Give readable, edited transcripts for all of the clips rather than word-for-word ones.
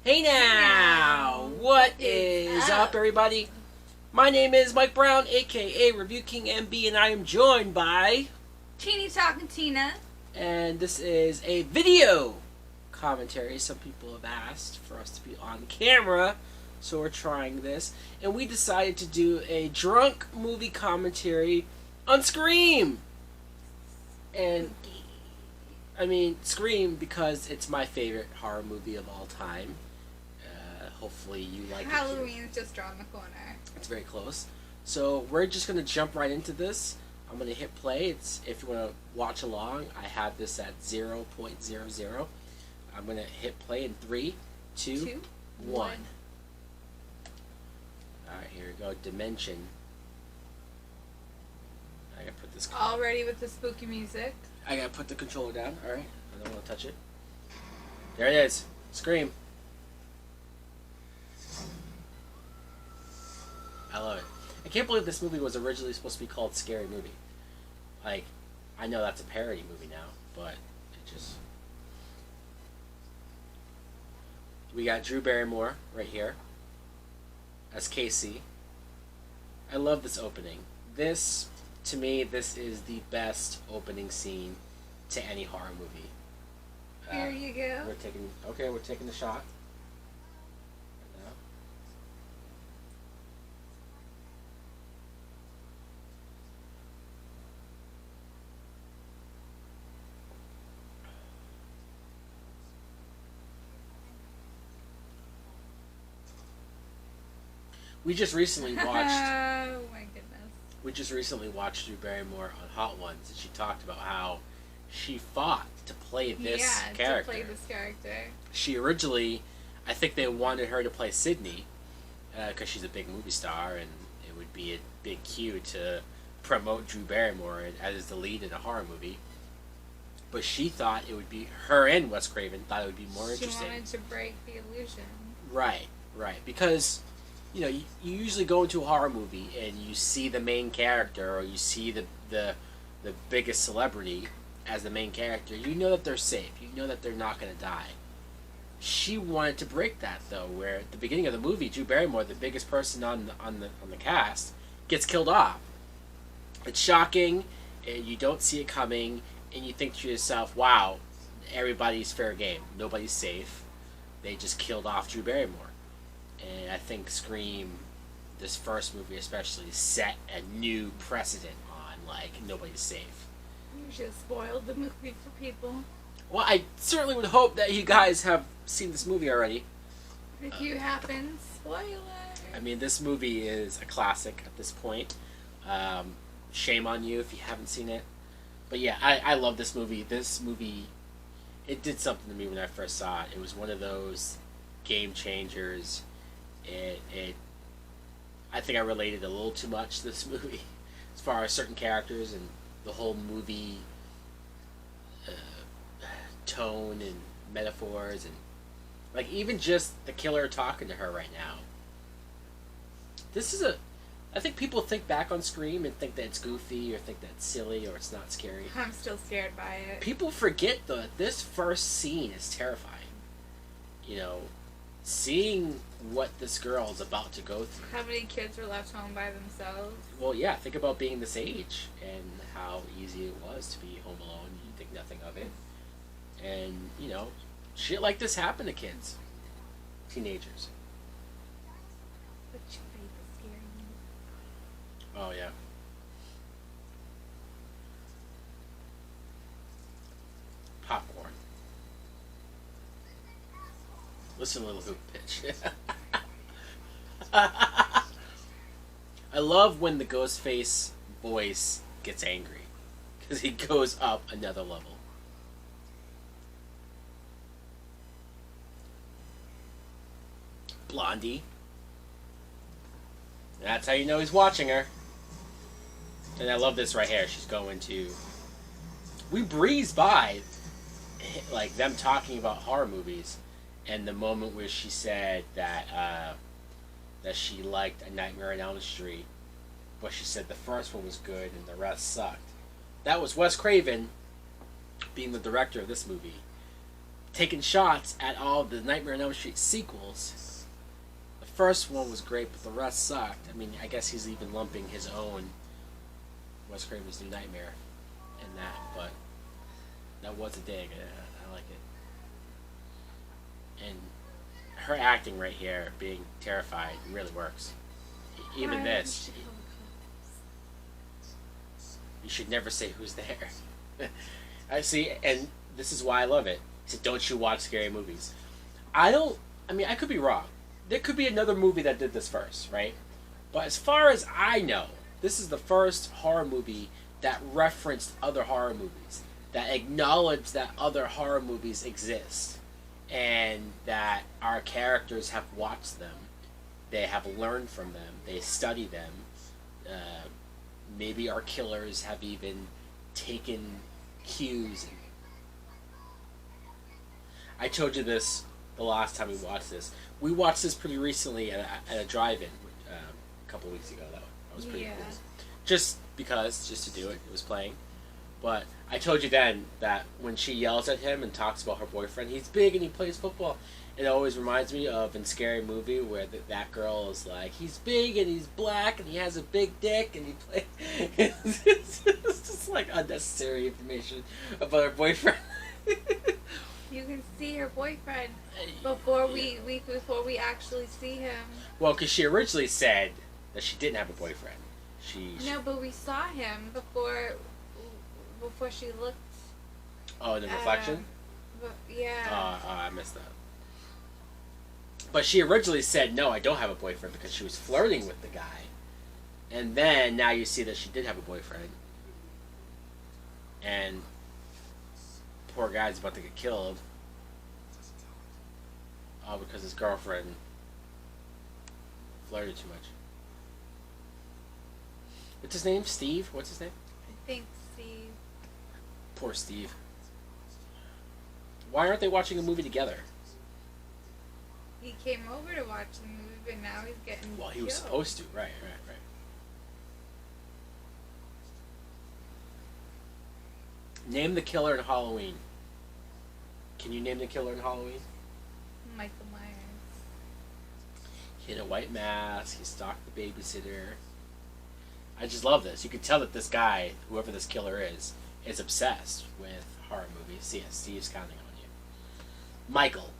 Hey now! What is up, everybody? My name is Mike Brown, aka Review King MB, and I am joined by Teeny Talking Tina. And this is a video commentary. Some people have asked for us to be on camera, so we're trying this. And we decided to do a drunk movie commentary on Scream! And I mean, Scream because it's my favorite horror movie of all time. Hopefully you like it. Halloween's just around the corner. It's very close. So we're just going to jump right into this. I'm going to hit play. If you want to watch along, I have this at 0.00. I'm going to hit play in 3, 2, 1. Alright, here we go. Dimension. I got to put this... All ready with the spooky music. I got to put the controller down. Alright, I don't want to touch it. There it is. Scream. I love it. I can't believe this movie was originally supposed to be called Scary Movie. Like, I know that's a parody movie now, but it just... We got Drew Barrymore right here as Casey. I love this opening. This, to me, this is the best opening scene to any horror movie. Here you go. We're taking the shot. We just recently watched. Oh my goodness. We just recently watched Drew Barrymore on Hot Ones, and she talked about how she fought to play this character. to play this character. She originally, I think they wanted her to play Sydney, because she's a big movie star, and it would be a big cue to promote Drew Barrymore as the lead in a horror movie. But she thought it would be her and Wes Craven thought it would be more interesting. She wanted to break the illusion. Right, because. You know, you usually go into a horror movie and you see the main character or you see the biggest celebrity as the main character. You know that they're safe. You know that they're not going to die. She wanted to break that, though, where at the beginning of the movie, Drew Barrymore, the biggest person on the cast, gets killed off. It's shocking, and you don't see it coming, and you think to yourself, wow, everybody's fair game. Nobody's safe. They just killed off Drew Barrymore. And I think Scream, this first movie especially, set a new precedent on, like, nobody's safe. You just spoiled the movie for people. Well, I certainly would hope that you guys have seen this movie already. If you happen, spoiler. I mean, this movie is a classic at this point. Shame on you if you haven't seen it. But yeah, I love this movie. This movie, it did something to me when I first saw it. It was one of those game changers. I think I related a little too much to this movie as far as certain characters and the whole movie tone and metaphors and like even just the killer talking to her right now. I think people think back on Scream and think that it's goofy or think that it's silly or it's not scary. I'm still scared by it. People forget though that this first scene is terrifying. You know, seeing what this girl is about to go through. How many kids were left home by themselves? Well, yeah, think about being this age and how easy it was to be home alone. You think nothing of it. And, you know, shit like this happened to kids. Teenagers. What's your favorite scary movie? Oh, yeah. Popcorn. Listen, little hoop pitch. I love when the Ghostface voice gets angry because he goes up another level. Blondie. That's how you know he's watching her. And I love this right here. She's going to... We breeze by like them talking about horror movies. And the moment where she said that she liked A Nightmare on Elm Street, but she said the first one was good and the rest sucked. That was Wes Craven, being the director of this movie, taking shots at all the Nightmare on Elm Street sequels. The first one was great, but the rest sucked. I mean, I guess he's even lumping his own Wes Craven's New Nightmare in that, but that was a dig. I like it. And her acting right here, being terrified, really works. Even this, you should never say who's there. I see, and this is why I love it. He said, "Don't you watch scary movies?" I don't. I mean, I could be wrong. There could be another movie that did this first, right? But as far as I know, this is the first horror movie that referenced other horror movies, that acknowledged that other horror movies exist, and that our characters have watched them. They have learned from them. They study them. Maybe our killers have even taken cues. I told you this the last time we watched this. We watched this pretty recently at a drive-in a couple weeks ago. That was pretty cool. Just because, just to do it. It was playing. But I told you then that when she yells at him and talks about her boyfriend, he's big and he plays football. It always reminds me of in Scary Movie where that girl is like, he's big and he's black and he has a big dick and he plays. It's just like unnecessary information about her boyfriend. You can see her boyfriend before we actually see him. Well, because she originally said that she didn't have a boyfriend. No, but we saw him before she looked. Oh, in the reflection? Yeah. I missed that. But she originally said, no, I don't have a boyfriend, because she was flirting with the guy. And then, now you see that she did have a boyfriend. And poor guy's about to get killed. All because his girlfriend flirted too much. What's his name? Steve? What's his name? I think Steve. Poor Steve. Why aren't they watching a movie together? He came over to watch the movie, but now he's getting Well, he was supposed to. Right. Name the killer in Halloween. Can you name the killer in Halloween? Michael Myers. He had a white mask. He stalked the babysitter. I just love this. You can tell that this guy, whoever this killer is obsessed with horror movies. See, Steve's counting on you. Michael.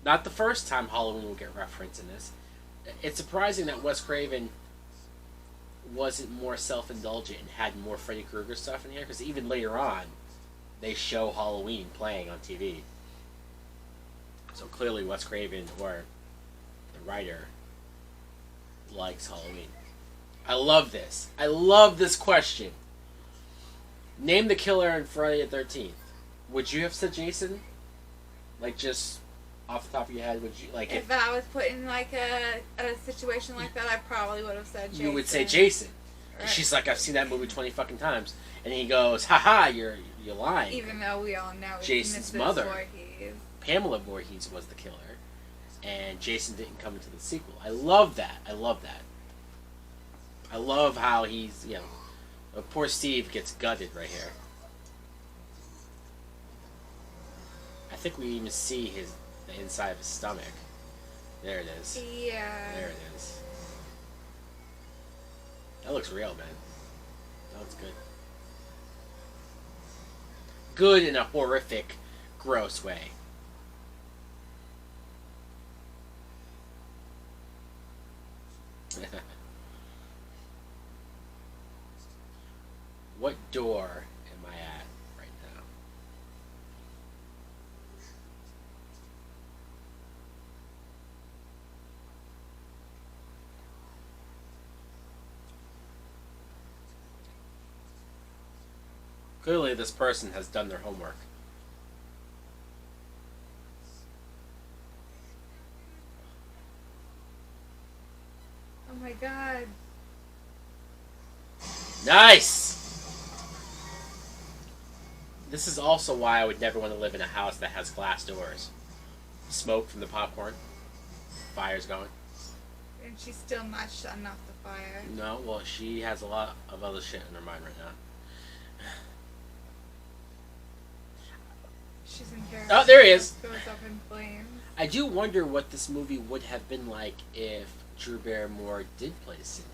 Not the first time Halloween will get referenced in this. It's surprising that Wes Craven wasn't more self-indulgent and had more Freddy Krueger stuff in here, because even later on, they show Halloween playing on TV. So clearly Wes Craven, or the writer, likes Halloween. I love this. I love this question. Name the killer in Friday the 13th. Would you have said Jason? Like, just off the top of your head, would you like if I was put in like a situation like that, I probably would have said Jason. You would say Jason. Right. And she's like, I've seen that movie 20 fucking times. And he goes, haha, you're lying. Even though we all know Jason's Mrs. mother, Voorhees. Pamela Voorhees, was the killer. And Jason didn't come into the sequel. I love that. I love how he's, poor Steve gets gutted right here. I think we even see the inside of his stomach. There it is. Yeah. There it is. That looks real, man. That looks good. Good in a horrific, gross way. What door am I at right now? Clearly this person has done their homework. Oh my god. Nice! This is also why I would never want to live in a house that has glass doors. Smoke from the popcorn. Fire's going. And she's still not shutting off the fire. No, well, she has a lot of other shit in her mind right now. she's in paradise. Oh, there he is. Goes up in flames. I do wonder what this movie would have been like if Drew Barrymore did play Sydney.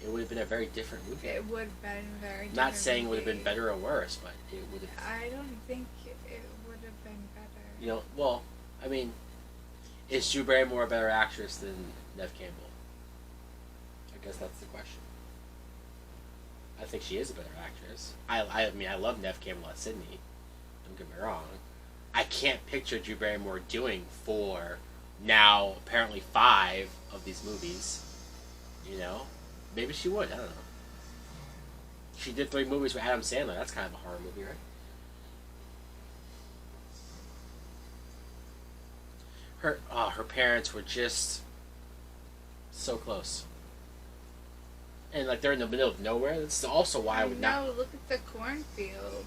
It would have been a very different movie. It would have been very different. Not saying it would have been better or worse, but it would have... I don't think it would have been better. You know, well, I mean, is Drew Barrymore a better actress than Neve Campbell? I guess that's the question. I think she is a better actress. I mean, I love Neve Campbell as Sydney. Don't get me wrong. I can't picture Drew Barrymore doing 4, now apparently 5 of these movies. You know? Maybe she would. I don't know. She did 3 movies with Adam Sandler. That's kind of a horror movie, right? Her parents were just so close. And like they're in the middle of nowhere. That's also why I would not. No, look at the cornfields.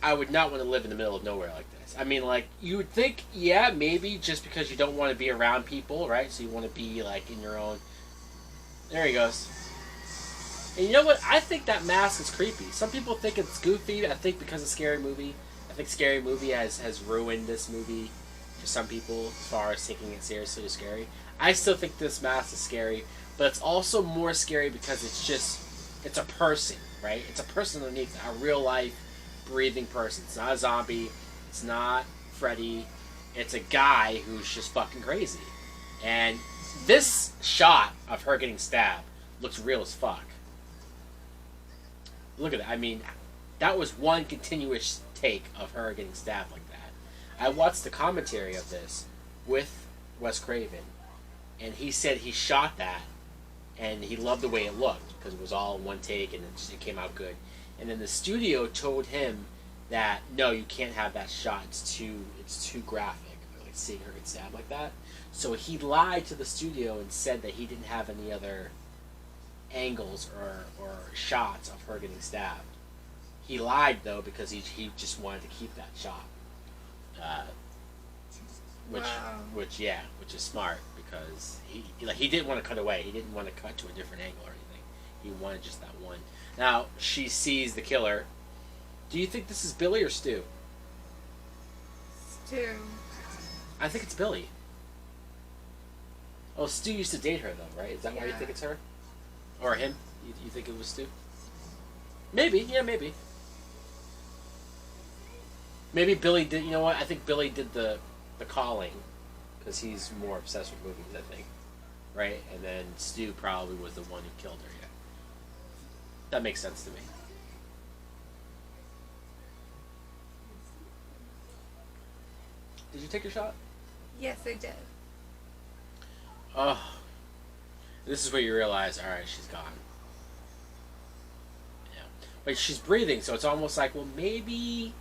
I would not want to live in the middle of nowhere like this. I mean, like you would think, yeah, maybe just because you don't want to be around people, right? So you want to be like in your own. There he goes. And you know what? I think that mask is creepy. Some people think it's goofy. I think because of Scary Movie. I think Scary Movie has ruined this movie for some people as far as taking it seriously or scary. I still think this mask is scary, but it's also more scary because it's a person, right? It's a person underneath, a real life, breathing person. It's not a zombie. It's not Freddy. It's a guy who's just fucking crazy. And this shot of her getting stabbed looks real as fuck. Look at it. I mean, that was one continuous take of her getting stabbed like that. I watched the commentary of this with Wes Craven, and he said he shot that, and he loved the way it looked because it was all in one take and it came out good. And then the studio told him that no, you can't have that shot. It's too graphic, like seeing her get stabbed like that. So he lied to the studio and said that he didn't have any other angles or shots of her getting stabbed. He lied though because he just wanted to keep that shot, which is smart because he didn't want to cut away. He didn't want to cut to a different angle or anything. He wanted just that one. Now she sees the killer. Do you think this is Billy or Stu? Stu. I think it's Billy. Oh, Stu used to date her though, right? Is that why you think it's her? Or him? You think it was Stu? Maybe, yeah, maybe. Maybe Billy did, you know what? I think Billy did the calling, because he's more obsessed with movies, I think. Right? And then Stu probably was the one who killed her, yeah. That makes sense to me. Did you take your shot? Yes, I did. Oh. This is where you realize, alright, she's gone. Yeah. But she's breathing, so it's almost like, well, maybe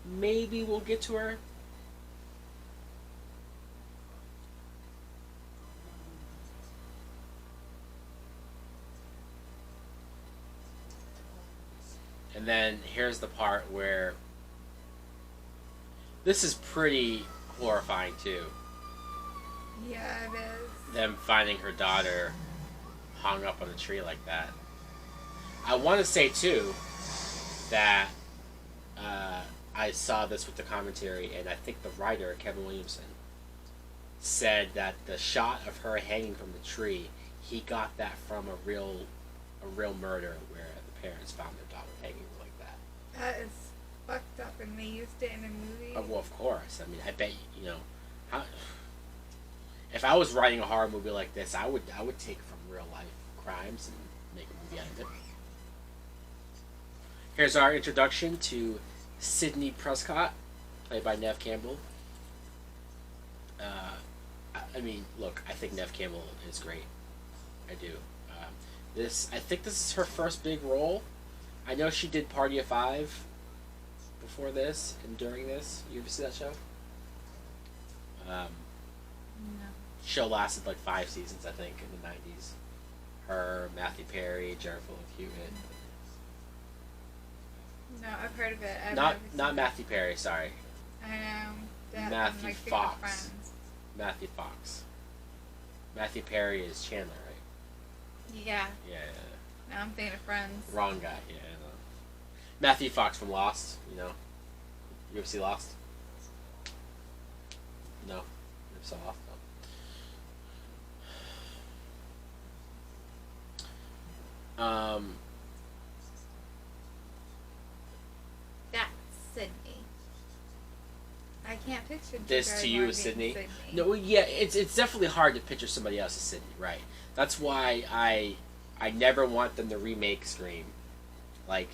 we'll get to her. And then here's the part where this is pretty horrifying too. Yeah, it is. Them finding her daughter hung up on a tree like that. I want to say too that I saw this with the commentary, and I think the writer Kevin Williamson said that the shot of her hanging from the tree, he got that from a real murder where the parents found their daughter hanging like that. That is fucked up, and they used it in a movie. Oh, well, of course. I mean, I bet you know how. If I was writing a horror movie like this, I would take from real life crimes and make a movie out of it. Here's our introduction to Sidney Prescott, played by Neve Campbell. I mean, look, I think Neve Campbell is great. I do. I think this is her first big role. I know she did Party of Five before this and during this. You ever see that show? No. Show lasted like 5 seasons, I think, in the 90s. Her, Matthew Perry, Jennifer Love Hewitt. No, I've heard of it. Not Matthew Perry, sorry. I know. That Matthew like Fox. Matthew Fox. Matthew Perry is Chandler, right? Yeah. Yeah. Now I'm thinking of Friends. Wrong guy, yeah. I know. Matthew Fox from Lost, you know. You ever see Lost? No, never saw off though. That's Sydney. I can't picture This to you is Sydney. No, yeah, it's definitely hard to picture somebody else as Sydney, right? That's why I never want them to remake Scream. Like,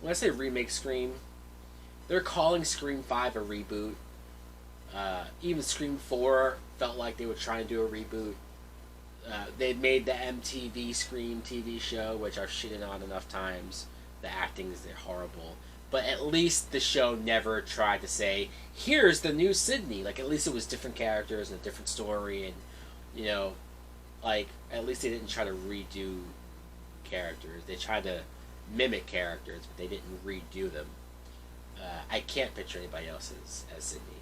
when I say remake Scream, they're calling Scream 5 a reboot. Even Scream 4 felt like they were trying to do a reboot. They made the MTV Scream TV show, which I've shitted on enough times. The acting is horrible. But at least the show never tried to say, here's the new Sydney. Like, at least it was different characters and a different story. And, you know, like, at least they didn't try to redo characters. They tried to mimic characters, but they didn't redo them. I can't picture anybody else as Sydney.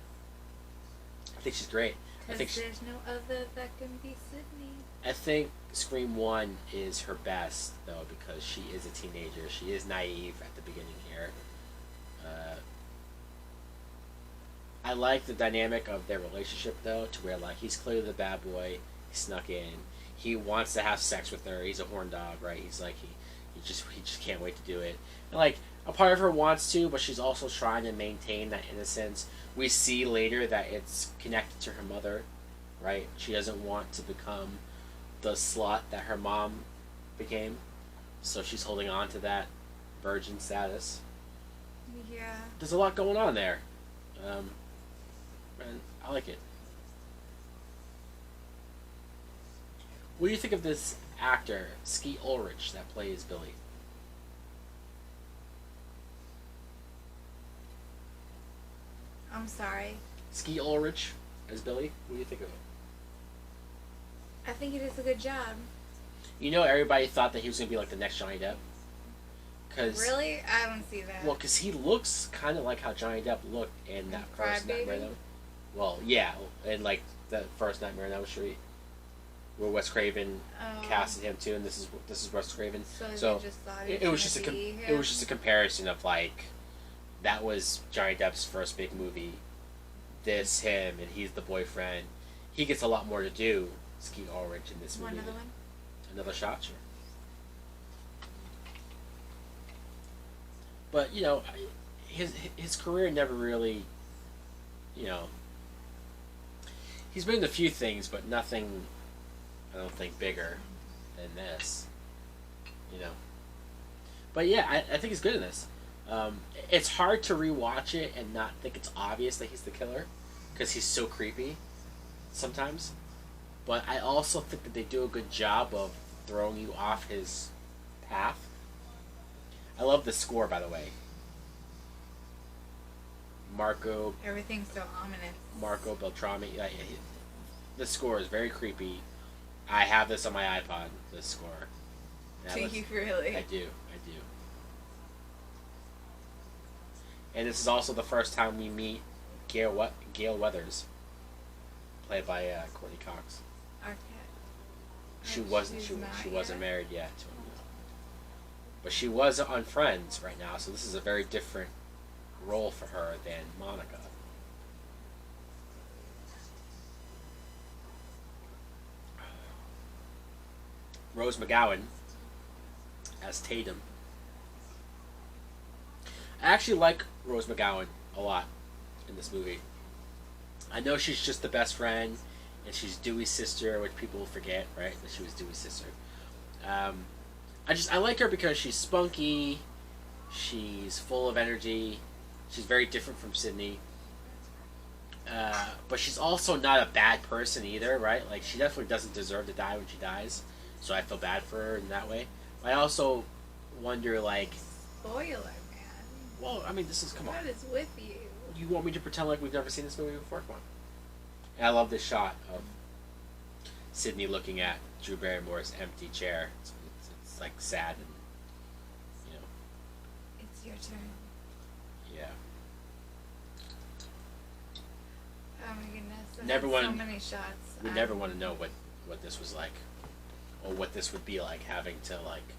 I think she's great. Because there's no other that can be Sydney. I think Scream 1 is her best, though, because she is a teenager. She is naive at the beginning here. I like the dynamic of their relationship, though, to where, like, he's clearly the bad boy. He snuck in. He wants to have sex with her. He's a horn dog, right? He's like, he just can't wait to do it. And, like, a part of her wants to, but she's also trying to maintain that innocence. We see later that it's connected to her mother, right? She doesn't want to become the slut that her mom became, so she's holding on to that virgin status. Yeah. There's a lot going on there. And I like it. What do you think of this actor, Skeet Ulrich, that plays Billy? I'm sorry. Skeet Ulrich as Billy? What do you think of him? I think he does a good job. You know, everybody thought that he was going to be like the next Johnny Depp. Really? I don't see that. Well, because he looks kind of like how Johnny Depp looked in that first Nightmare on Elm. Well, yeah, in like the first Nightmare on Elm Street, where Wes Craven casted him too, and this is Wes Craven. So just thought it was just a comparison of like that was Johnny Depp's first big movie. This him, and he's the boyfriend. He gets a lot more to do. Skeet Ulrich in this movie. Another one. Another shot, sure. But, you know, his career never really, you know, he's been in a few things, but nothing, I don't think, bigger than this, you know. But yeah, I think he's good in this. It's hard to rewatch it and not think it's obvious that he's the killer, because he's so creepy sometimes. But I also think that they do a good job of throwing you off his path. I love the score, by the way. Everything's so ominous. Marco Beltrami. The score is very creepy. I have this on my iPod, this score. Do you really? I do. And this is also the first time we meet Gail Weathers, played by Courtney Cox. Okay. She wasn't married yet to him. But she was on Friends right now, so this is a very different role for her than Monica. Rose McGowan as Tatum. I actually like Rose McGowan a lot in this movie. I know she's just the best friend, and she's Dewey's sister, which people forget, right? That she was Dewey's sister. I like her because she's spunky, she's full of energy, she's very different from Sydney. But she's also not a bad person either, right? Like, she definitely doesn't deserve to die when she dies, so I feel bad for her in that way. I also wonder, like... Spoiler, man. Well, I mean, come on. What is with you? You want me to pretend like we've never seen this movie before? Come on. And I love this shot of Sydney looking at Drew Barrymore's empty chair. It's like sad and, you know. It's your turn. Yeah. Oh my goodness. So many shots. We never want to know what this was like, or what this would be like, having to like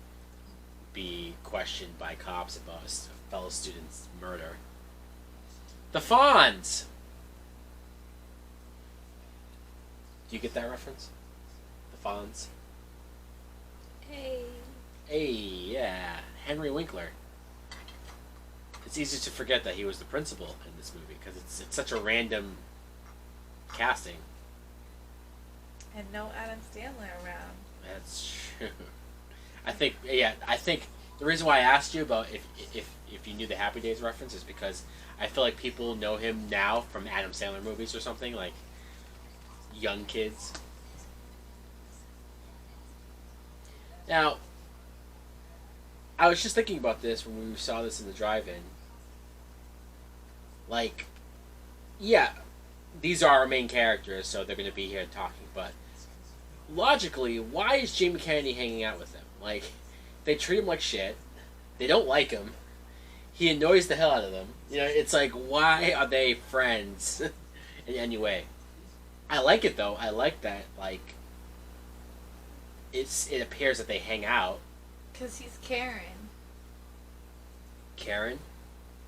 be questioned by cops about a fellow student's murder. The Fonz. Do you get that reference? The Fonz. Hey. Hey, yeah, Henry Winkler. It's easy to forget that he was the principal in this movie because it's such a random casting. And no Adam Sandler around. That's true. I think the reason why I asked you about if you knew the Happy Days reference is because I feel like people know him now from Adam Sandler movies or something, like young kids. Now, I was just thinking about this when we saw this in the drive-in. Like, yeah, these are our main characters, so they're going to be here talking, but logically, why is Jamie Kennedy hanging out with them? Like, they treat him like shit. They don't like him. He annoys the hell out of them. You know, it's like, why are they friends in any way? I like it, though. I like that, like, it appears that they hang out. Because he's Karen. Karen?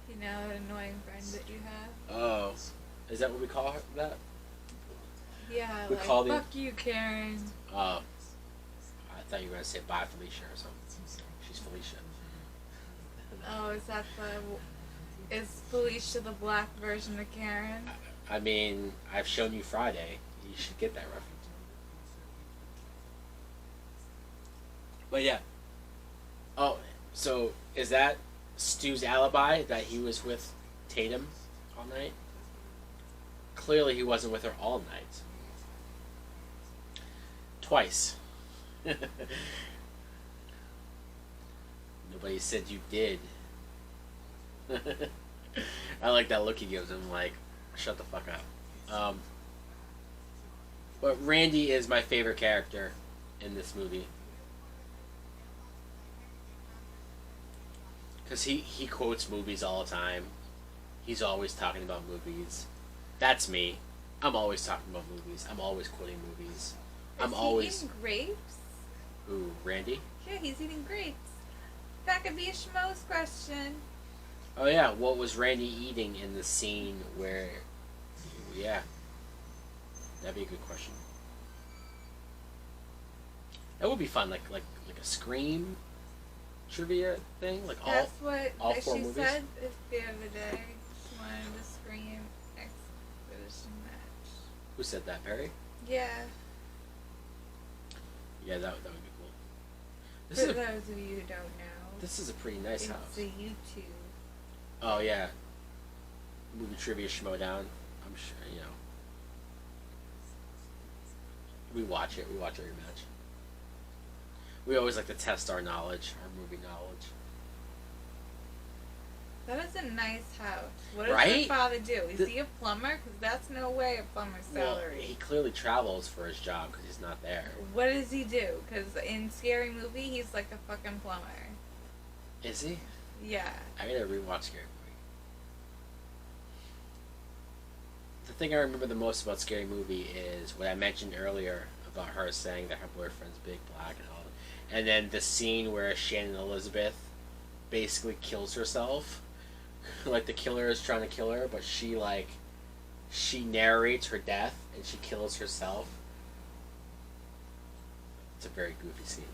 You know, an annoying friend that you have. Oh. Is that what we call her, that? Yeah, We like, call fuck you, Karen. Oh. I thought you were going to say bye, Felicia, or something. She's Felicia. Oh, is Felicia the black version of Karen? I mean, I've shown you Friday. You should get that reference. But yeah. Oh, so is that Stu's alibi that he was with Tatum all night? Clearly he wasn't with her all night. Twice. Nobody said you did. I like that look he gives him, like, shut the fuck up. But Randy is my favorite character in this movie. Because he quotes movies all the time. He's always talking about movies. That's me. I'm always talking about movies. I'm always quoting movies. Is he eating grapes? Ooh, Randy? Yeah, he's eating grapes. That could be a schmoes question. Oh yeah, what was Randy eating in the scene where... Yeah. That'd be a good question. That would be fun, like a Scream trivia thing, like that's what all four she movies. said the other day. She wanted a Scream expedition match. Who said that, Perry? Yeah. Yeah, that would be cool. This For is those of you who don't know, this is a pretty nice it's house. a YouTube. Oh yeah, movie trivia schmodown. I'm sure you know. We watch it. We watch every match. We always like to test our knowledge, our movie knowledge. That is a nice house. What does Right? your father do? Is he a plumber? Because that's no way a plumber's salary. Well, he clearly travels for his job because he's not there. What does he do? Because in Scary Movie, he's like a fucking plumber. Is he? Yeah. I gotta rewatch Scary Movie. The thing I remember the most about Scary Movie is what I mentioned earlier about her saying that her boyfriend's big, black, and all. And then the scene where Shannon Elizabeth basically kills herself. Like the killer is trying to kill her, but she narrates her death and she kills herself. It's a very goofy scene.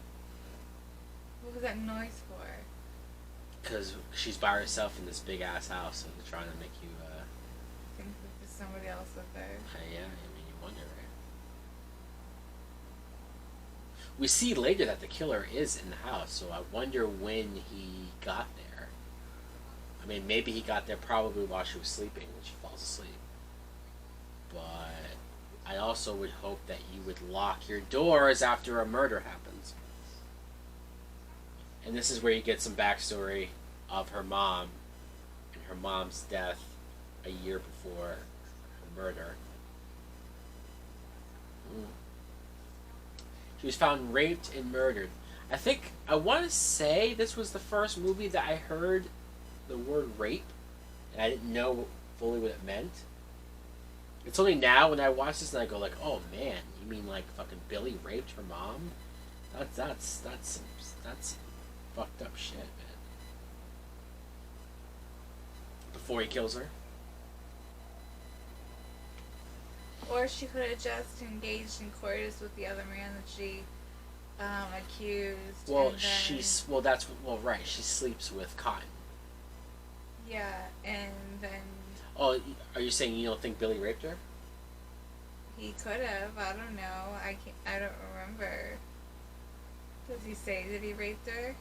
What was that noise for? Because she's by herself in this big ass house, so they're trying to make you. Think that there's somebody else with her. Yeah, I mean, you wonder, right? We see later that the killer is in the house, so I wonder when he got there. I mean, maybe he got there probably while she was sleeping, when she falls asleep. But I also would hope that you would lock your doors after a murder happens. And this is where you get some backstory of her mom and her mom's death a year before her murder. She was found raped and murdered. I want to say this was the first movie that I heard the word rape, and I didn't know fully what it meant. It's only now when I watch this and I go like, oh man, you mean like fucking Billy raped her mom? That's fucked up shit, man. Before he kills her. Or she could have just engaged in coitus with the other man that she accused. Well, and then, right. She sleeps with Cotton. Yeah, and then Oh, are you saying you don't think Billy raped her? he could have. I don't know. I don't remember. Does he say that he raped her?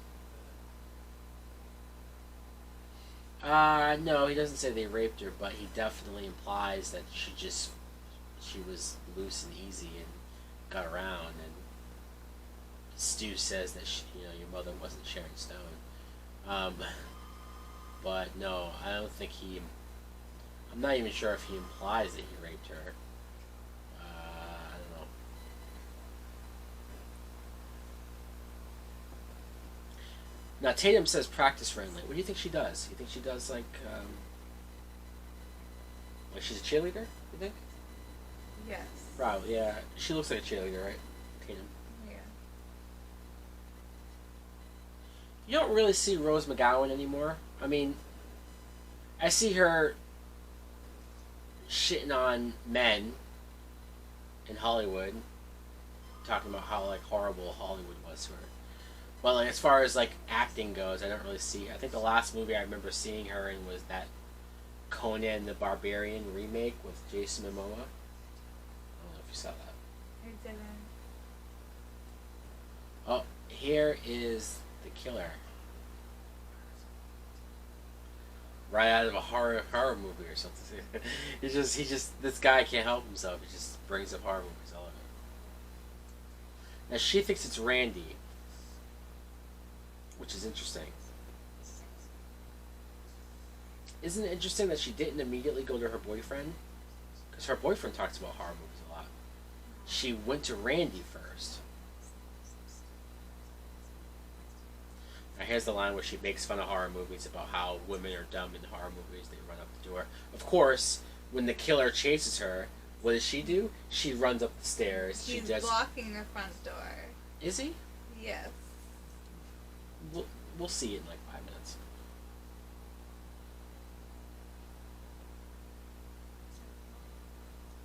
No, he doesn't say they raped her, but he definitely implies that she was loose and easy and got around. And Stu says that your mother wasn't Sharon Stone. Um, but no, I don't think he. I'm not even sure if he implies that he raped her. I don't know. Now Tatum says practice friendly. What do you think she does? You think she does like she's a cheerleader? You think? Yes. Probably. Yeah. She looks like a cheerleader, right? Tatum. Yeah. You don't really see Rose McGowan anymore. I mean, I see her shitting on men in Hollywood, talking about how like horrible Hollywood was to her. But like as far as like acting goes, I don't really see. I think the last movie I remember seeing her in was that Conan the Barbarian remake with Jason Momoa. I don't know if you saw that. I didn't. Oh, here is the killer. Right out of a horror movie or something. he just this guy can't help himself. He just brings up horror movies all over. Now she thinks it's Randy, which is interesting. Isn't it interesting that she didn't immediately go to her boyfriend? Because her boyfriend talks about horror movies a lot. She went to Randy first. Now here's the line where she makes fun of horror movies about how women are dumb in horror movies. They run up the door. Of course, when the killer chases her, what does she do? She runs up the stairs. He's blocking the front door. Is he? Yes. We'll see it in like 5 minutes.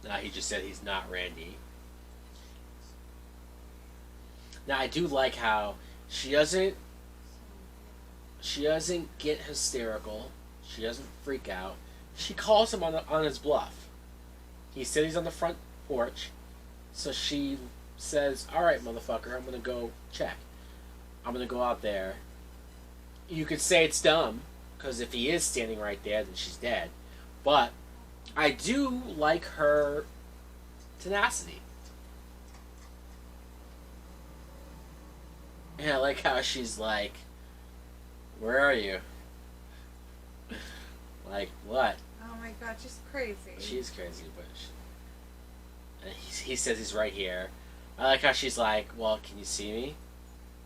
Now he just said he's not Randy. Now I do like how she doesn't get hysterical. She doesn't freak out. She calls him on his bluff. He said he's on the front porch, so she says, "All right, motherfucker, I'm gonna go check. I'm gonna go out there." You could say it's dumb, because if he is standing right there, then she's dead. But I do like her tenacity. And I like how she's like, "Where are you?" Like, what? Oh my god, she's crazy. She's crazy, but he says he's right here. I like how she's like, "Well, can you see me?"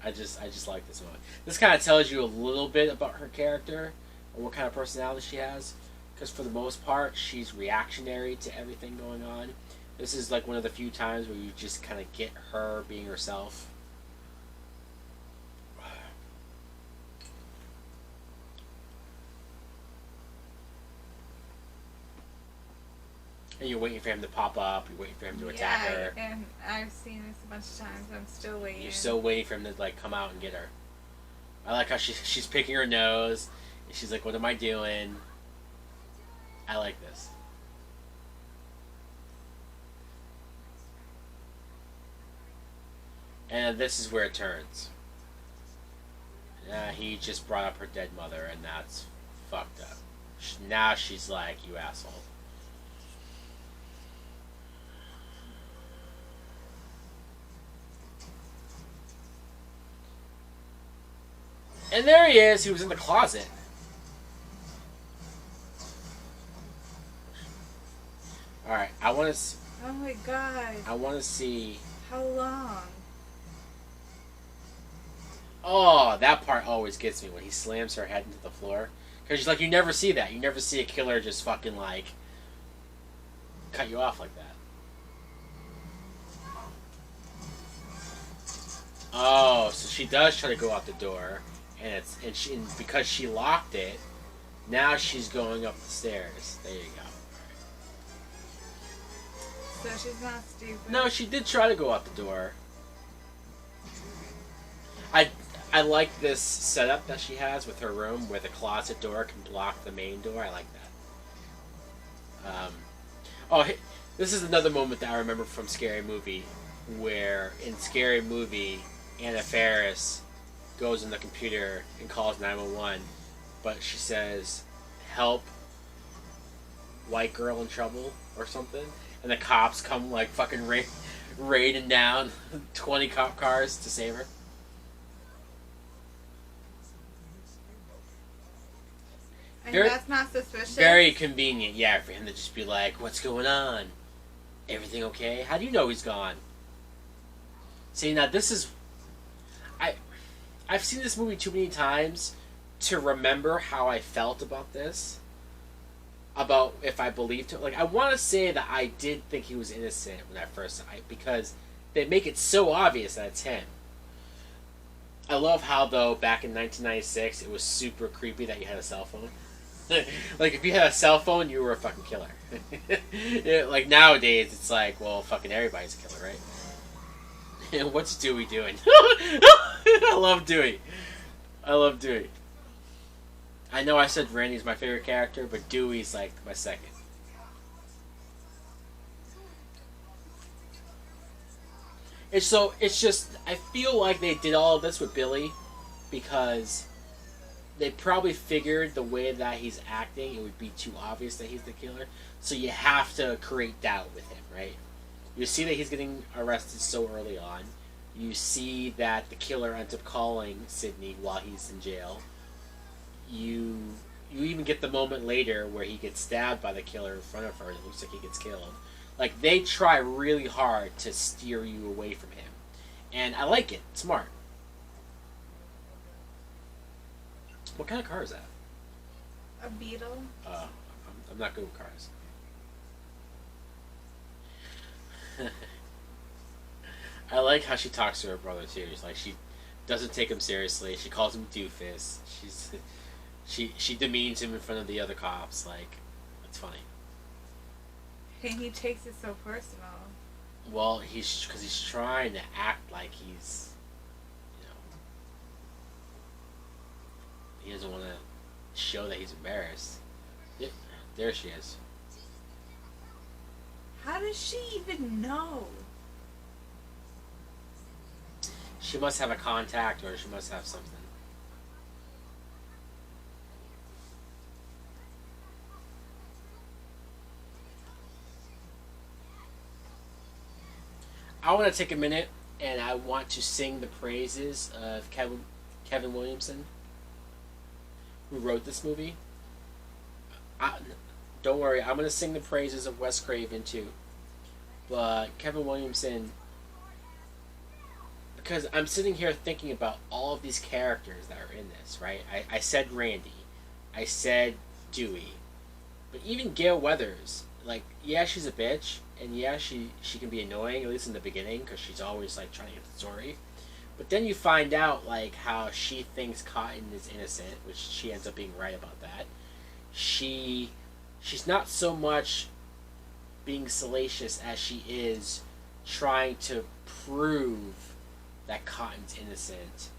I just like this one. This kind of tells you a little bit about her character and what kind of personality she has. Because for the most part, she's reactionary to everything going on. This is like one of the few times where you just kind of get her being herself. And you're waiting for him to pop up. You're waiting for him to attack her. Yeah, and I've seen this a bunch of times. I'm still waiting. You're still waiting for him to like come out and get her. I like how she's picking her nose. And she's like, "What am I doing?" I like this. And this is where it turns. He just brought up her dead mother, and that's fucked up. Now she's like, "You asshole." And there he is. He was in the closet. All right, I want to. Oh my god. I want to see. How long? Oh, that part always gets me when he slams her head into the floor. Because like you never see that. You never see a killer just fucking like cut you off like that. Oh, so she does try to go out the door, and because she locked it, now she's going up the stairs. There you go. So she's not stupid. No, she did try to go out the door. I like this setup that she has with her room, where the closet door can block the main door. I like that. Oh, hey, this is another moment that I remember from Scary Movie, where in Scary Movie, Anna Faris goes in the computer and calls 911, but she says, "Help, white girl in trouble," or something, and the cops come like fucking raiding down 20 cop cars to save her. And that's not suspicious? Very convenient, yeah, for him to just be like, "What's going on? Everything okay? How do you know he's gone?" See, now this is... I've seen this movie too many times to remember how I felt about this. About if I believed it. Like, I want to say that I did think he was innocent when I first saw it, because they make it so obvious that it's him. I love how, though, back in 1996, it was super creepy that you had a cell phone. Like, if you had a cell phone, you were a fucking killer. Yeah, like, nowadays, it's like, well, fucking everybody's a killer, right? What's Dewey doing? I love Dewey. I love Dewey. I know I said Randy's my favorite character, but Dewey's, like, my second. It's just, I feel like they did all of this with Billy because they probably figured the way that he's acting, it would be too obvious that he's the killer. So you have to create doubt with him, right? You see that he's getting arrested so early on. You see that the killer ends up calling Sidney while he's in jail. You even get the moment later where he gets stabbed by the killer in front of her and it looks like he gets killed. Like, they try really hard to steer you away from him. And I like it. It's smart. What kind of car is that? A Beetle. I'm not good with cars. I like how she talks to her brother too. She's like, she doesn't take him seriously. She calls him doofus. She demeans him in front of the other cops. Like, it's funny. And he takes it so personal. Well, because he's trying to act like he's, you know, he doesn't want to show that he's embarrassed. Yep, there she is. How does she even know? She must have a contact, or she must have something. I want to take a minute and I want to sing the praises of Kevin Williamson, who wrote this movie. Don't worry, I'm going to sing the praises of Wes Craven too. But Kevin Williamson, because I'm sitting here thinking about all of these characters that are in this, right? I said Randy. I said Dewey. But even Gail Weathers, like, yeah, she's a bitch, and yeah, she can be annoying, at least in the beginning, because she's always, like, trying to get the story. But then you find out, like, how she thinks Cotton is innocent, which she ends up being right about that. She's not so much being salacious as she is trying to prove that Cotton's innocent.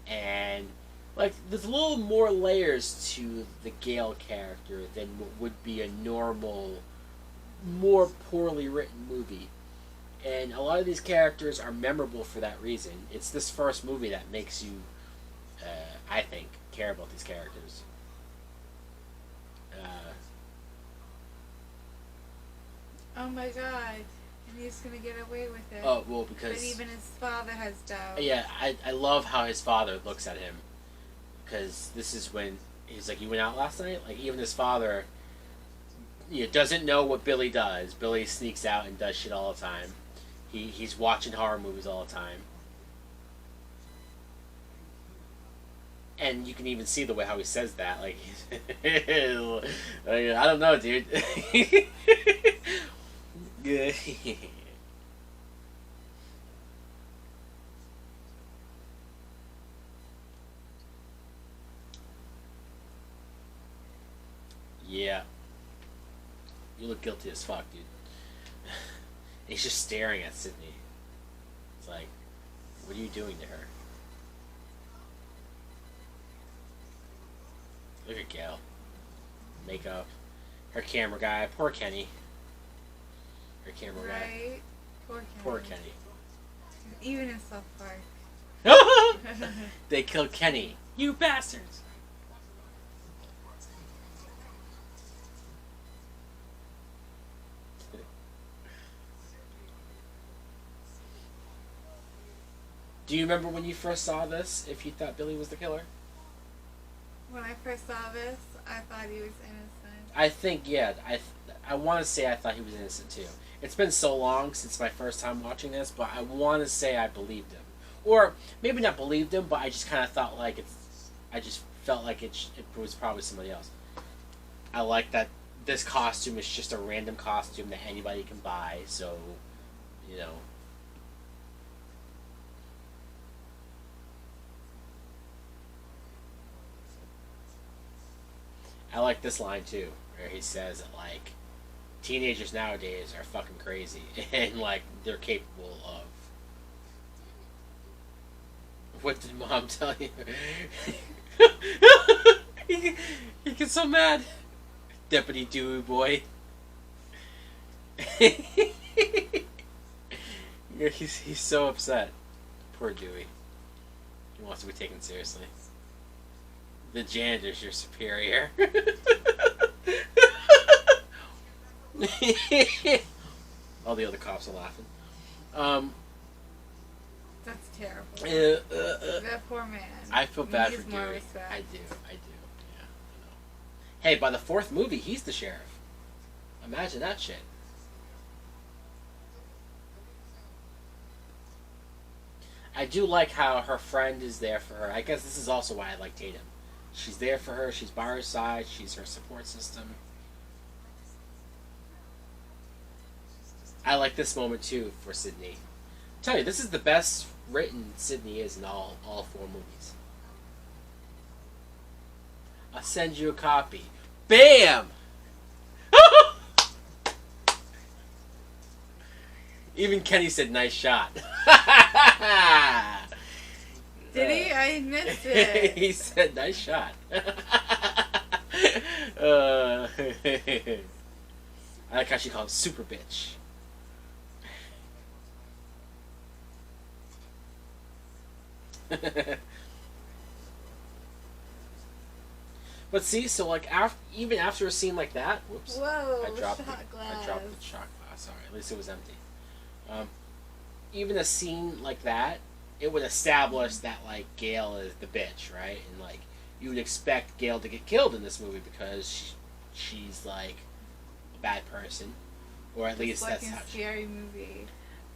And, like, there's a little more layers to the Gale character than what would be a normal, more poorly written movie. And a lot of these characters are memorable for that reason. It's this first movie that makes you, I think, care about these characters. Oh my god. And he's gonna get away with it. Oh, well, because... But even his father has doubt. Yeah, I love how his father looks at him. Because this is when he's like, you went out last night? Like, even his father, you know, doesn't know what Billy does. Billy sneaks out and does shit all the time. He's watching horror movies all the time. And you can even see the way how he says that. Like, I don't know, dude. Good. Yeah. You look guilty as fuck, dude. he's just staring at Sydney. It's like, what are you doing to her? Look at Gail. Makeup. Her camera guy. Poor Kenny. Her camera guy. Right? Poor Kenny. Poor Kenny. Even in South Park. They killed Kenny. You bastards! Do you remember when you first saw this, if you thought Billy was the killer? When I first saw this, I thought he was innocent. I think, yeah. I want to say I thought he was innocent, too. It's been so long since my first time watching this, but I want to say I believed him. Or, maybe not believed him, but I just kind of thought like I just felt like it was probably somebody else. I like that this costume is just a random costume that anybody can buy, so, you know. I like this line too, where he says that, like, teenagers nowadays are fucking crazy, and, like, they're capable of. What did Mom tell you? he gets so mad. Deputy Dewey boy. Yeah, he's so upset. Poor Dewey. He wants to be taken seriously. The janitor's your superior. All the other cops are laughing. That's terrible. That poor man. I feel bad for Needs more Dewey. respect. I do. Yeah, I know. Hey, by the fourth movie, he's the sheriff. Imagine that shit. I do like how her friend is there for her. I guess this is also why I like Tatum. She's there for her. She's by her side. She's her support system. I like this moment too for Sydney. I tell you, this is the best written Sydney is in all four movies. I'll send you a copy. Bam! Even Kenny said, "Nice shot." Did he? I missed it. He said, "Nice shot." I like how she called him super bitch. But see, so like even after a scene like that, whoops, Whoa! I dropped the shot glass. Sorry, at least it was empty. Even a scene like that, it would establish that like Gail is the bitch, right? And like you would expect Gail to get killed in this movie because she's like a bad person, or at least that's how. Scary movie.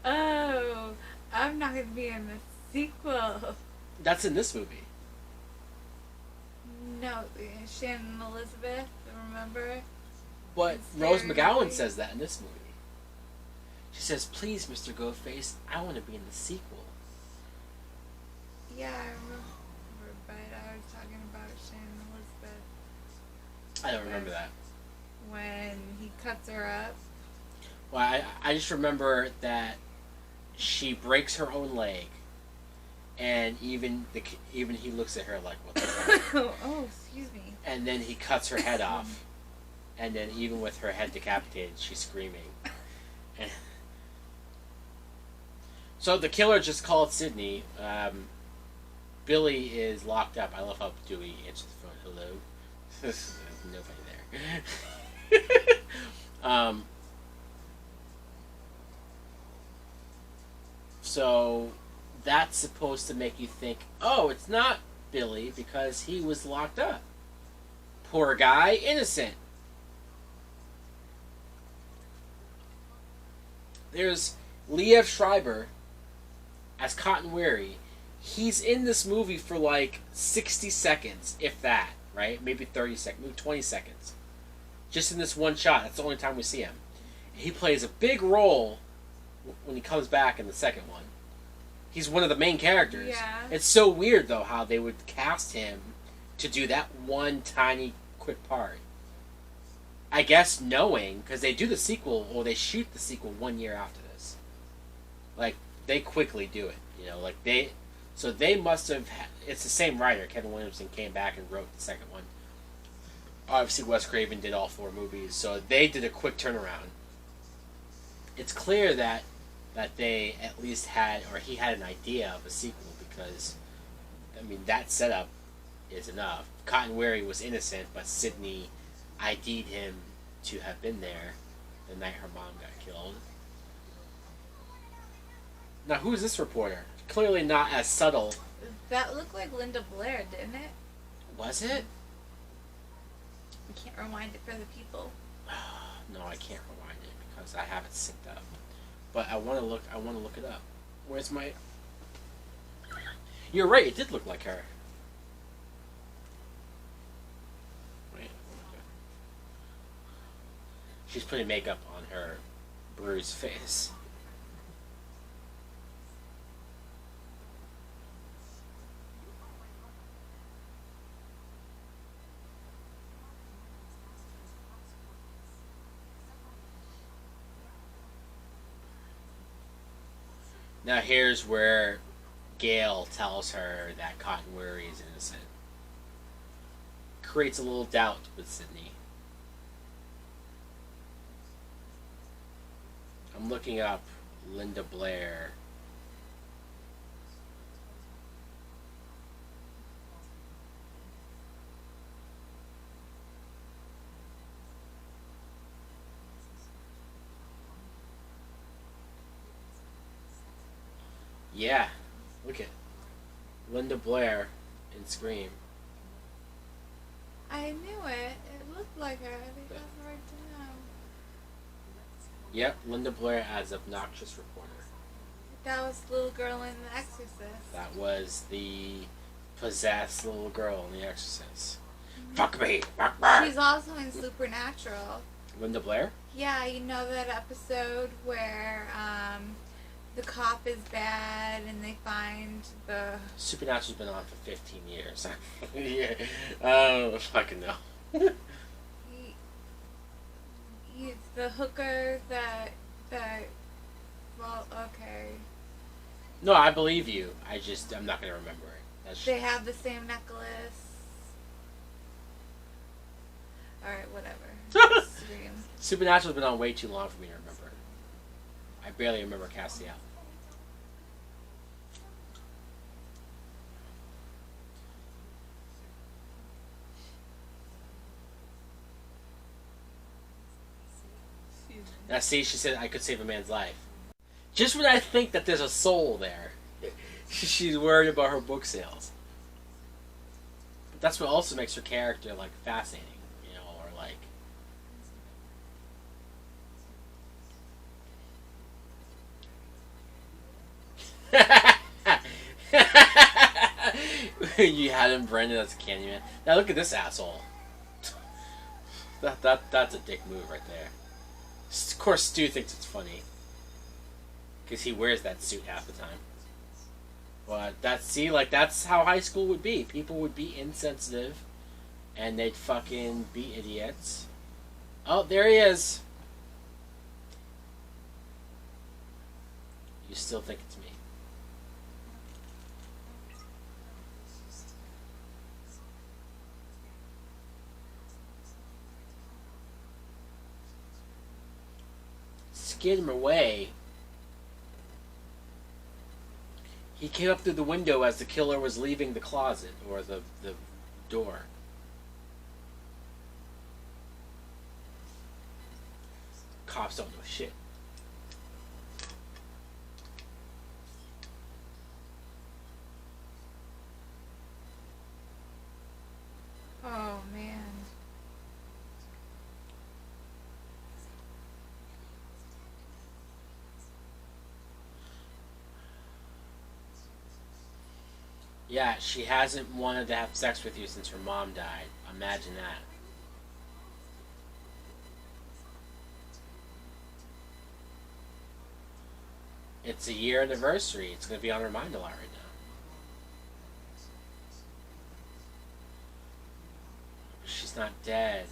Oh, I'm not gonna be in the sequel. That's in this movie. No, Shannon Elizabeth. Remember? But Rose McGowan says that in this movie. She says, "Please, Mr. Ghostface, I want to be in the sequel." Yeah, I remember, but I was talking about Shannon Elizabeth. I don't remember that. When he cuts her up. Well, I just remember that she breaks her own leg, and even he looks at her like, "What the fuck?" Oh, excuse me. And then he cuts her head off, and then even with her head decapitated, she's screaming. And so the killer just called Sydney. Billy is locked up. I love how Dewey answers the phone. Hello. There's nobody there. So that's supposed to make you think, oh, it's not Billy because he was locked up. Poor guy, innocent. There's Liev Schreiber as Cotton Weary. He's in this movie for like 60 seconds, if that, right? Maybe 30 seconds, maybe 20 seconds. Just in this one shot. That's the only time we see him. He plays a big role when he comes back in the second one. He's one of the main characters. Yeah. It's so weird, though, how they would cast him to do that one tiny, quick part. I guess knowing, because they do the sequel, or they shoot the sequel 1 year after this. Like, they quickly do it. You know, like they. So they must have. It's the same writer. Kevin Williamson came back and wrote the second one. Obviously, Wes Craven did all 4 movies, so they did a quick turnaround. It's clear that they at least had, or he had an idea of a sequel because, I mean, that setup is enough. Cotton Weary was innocent, but Sydney ID'd him to have been there the night her mom got killed. Now, who's this reporter? Clearly not as subtle. That looked like Linda Blair, didn't it? Was it? I can't rewind it for the people. No, I can't rewind it because I have it synced up. But I want to look. I want to look it up. Where's my? You're right. It did look like her. Wait. She's putting makeup on her bruised face. Now here's where Gail tells her that Cotton Weary is innocent. Creates a little doubt with Sydney. I'm looking up Linda Blair. Yeah, look at Linda Blair in Scream. I knew it. It looked like her. I think that's hard to know. Yep, Linda Blair as obnoxious reporter. That was the little girl in The Exorcist. That was the possessed little girl in The Exorcist. Fuck me! Fuck me! She's also in Supernatural. Linda Blair? Yeah, you know that episode where the cop is bad and they find the... Supernatural's been on for 15 years. Yeah. Fucking no. The hooker that... Well, okay. No, I believe you. I'm not going to remember it. They have the same necklace. Alright, whatever. Scream. Supernatural's been on way too long for me to remember. I barely remember Castiel. Now see, she said I could save a man's life. Just when I think that there's a soul there, she's worried about her book sales. But that's what also makes her character, like, fascinating, you know, or like... You had him Brendan as a Candyman. Now look at this asshole. That's a dick move right there. Of course, Stu thinks it's funny because he wears that suit half the time. But that's how high school would be. People would be insensitive, and they'd fucking be idiots. Oh, there he is. You still think it's me? Scared him away. He came up through the window as the killer was leaving the closet, or the door. Cops don't know shit. Oh, man. Yeah, she hasn't wanted to have sex with you since her mom died. Imagine that. It's a year anniversary. It's going to be on her mind a lot right now. She's not dead.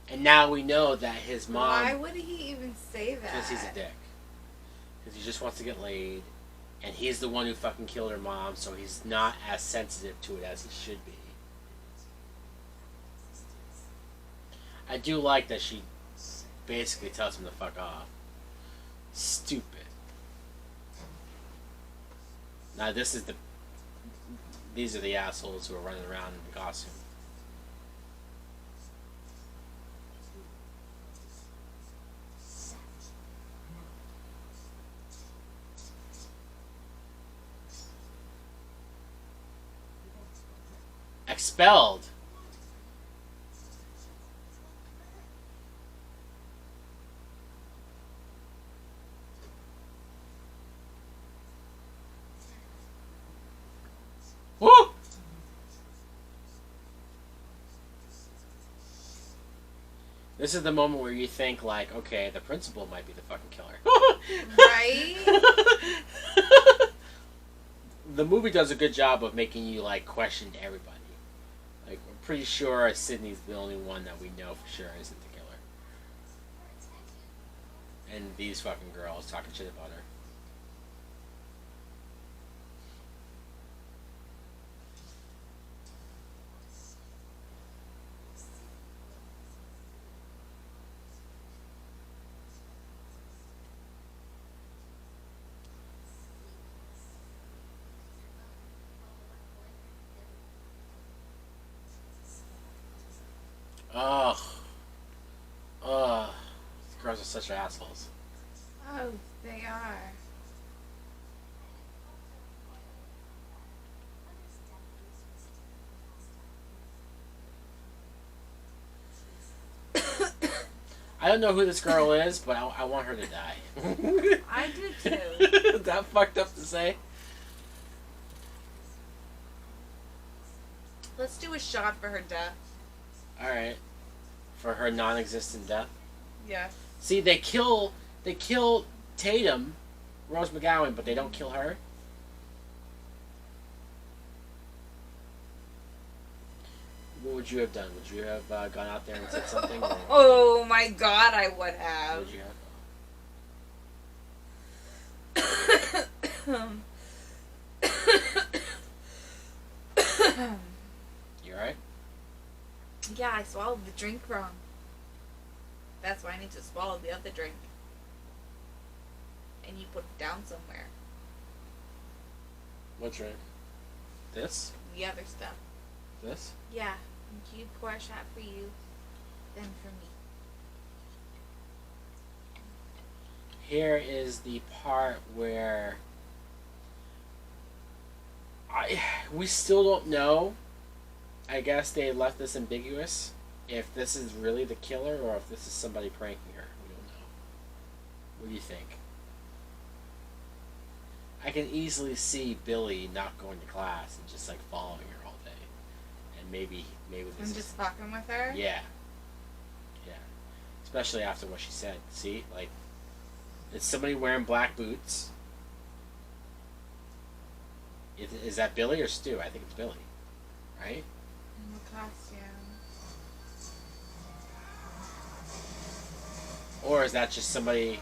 And now we know that his mom... Why would he even say that? Because he's a dick. Because he just wants to get laid. And he's the one who fucking killed her mom, so he's not as sensitive to it as he should be. I do like that she basically tells him to fuck off. Stupid. Now these are the assholes who are running around in the costume. Expelled. Woo! This is the moment where you think, like, okay, the principal might be the fucking killer. Right? The movie does a good job of making you, like, question everybody. Like, we're pretty sure Sydney's the only one that we know for sure isn't the killer. And these fucking girls talking shit about her. Ugh. Ugh. These girls are such assholes. Oh, they are. I don't know who this girl is, but I want her to die. I do too. That fucked up to say. Let's do a shot for her death. Alright. For her non-existent death. Yes. See, they kill Tatum, Rose McGowan, but they don't kill her. What would you have done? Would you have gone out there and said something? Or Oh my god, I would have. what would you have? You alright? Yeah, I swallowed the drink wrong. That's why I need to swallow the other drink. And you put it down somewhere. What drink? This? The other stuff. This? Yeah. And you pour a shot for you, then for me. Here is the part where we still don't know. I guess they left this ambiguous. If this is really the killer or if this is somebody pranking her. We don't know. What do you think? I can easily see Billy not going to class and just like following her all day. And maybe this I'm just fucking with her? Yeah. Yeah. Especially after what she said. See? Like, it's somebody wearing black boots. Is that Billy or Stu? I think it's Billy. Right? In the costume. Or is that just somebody...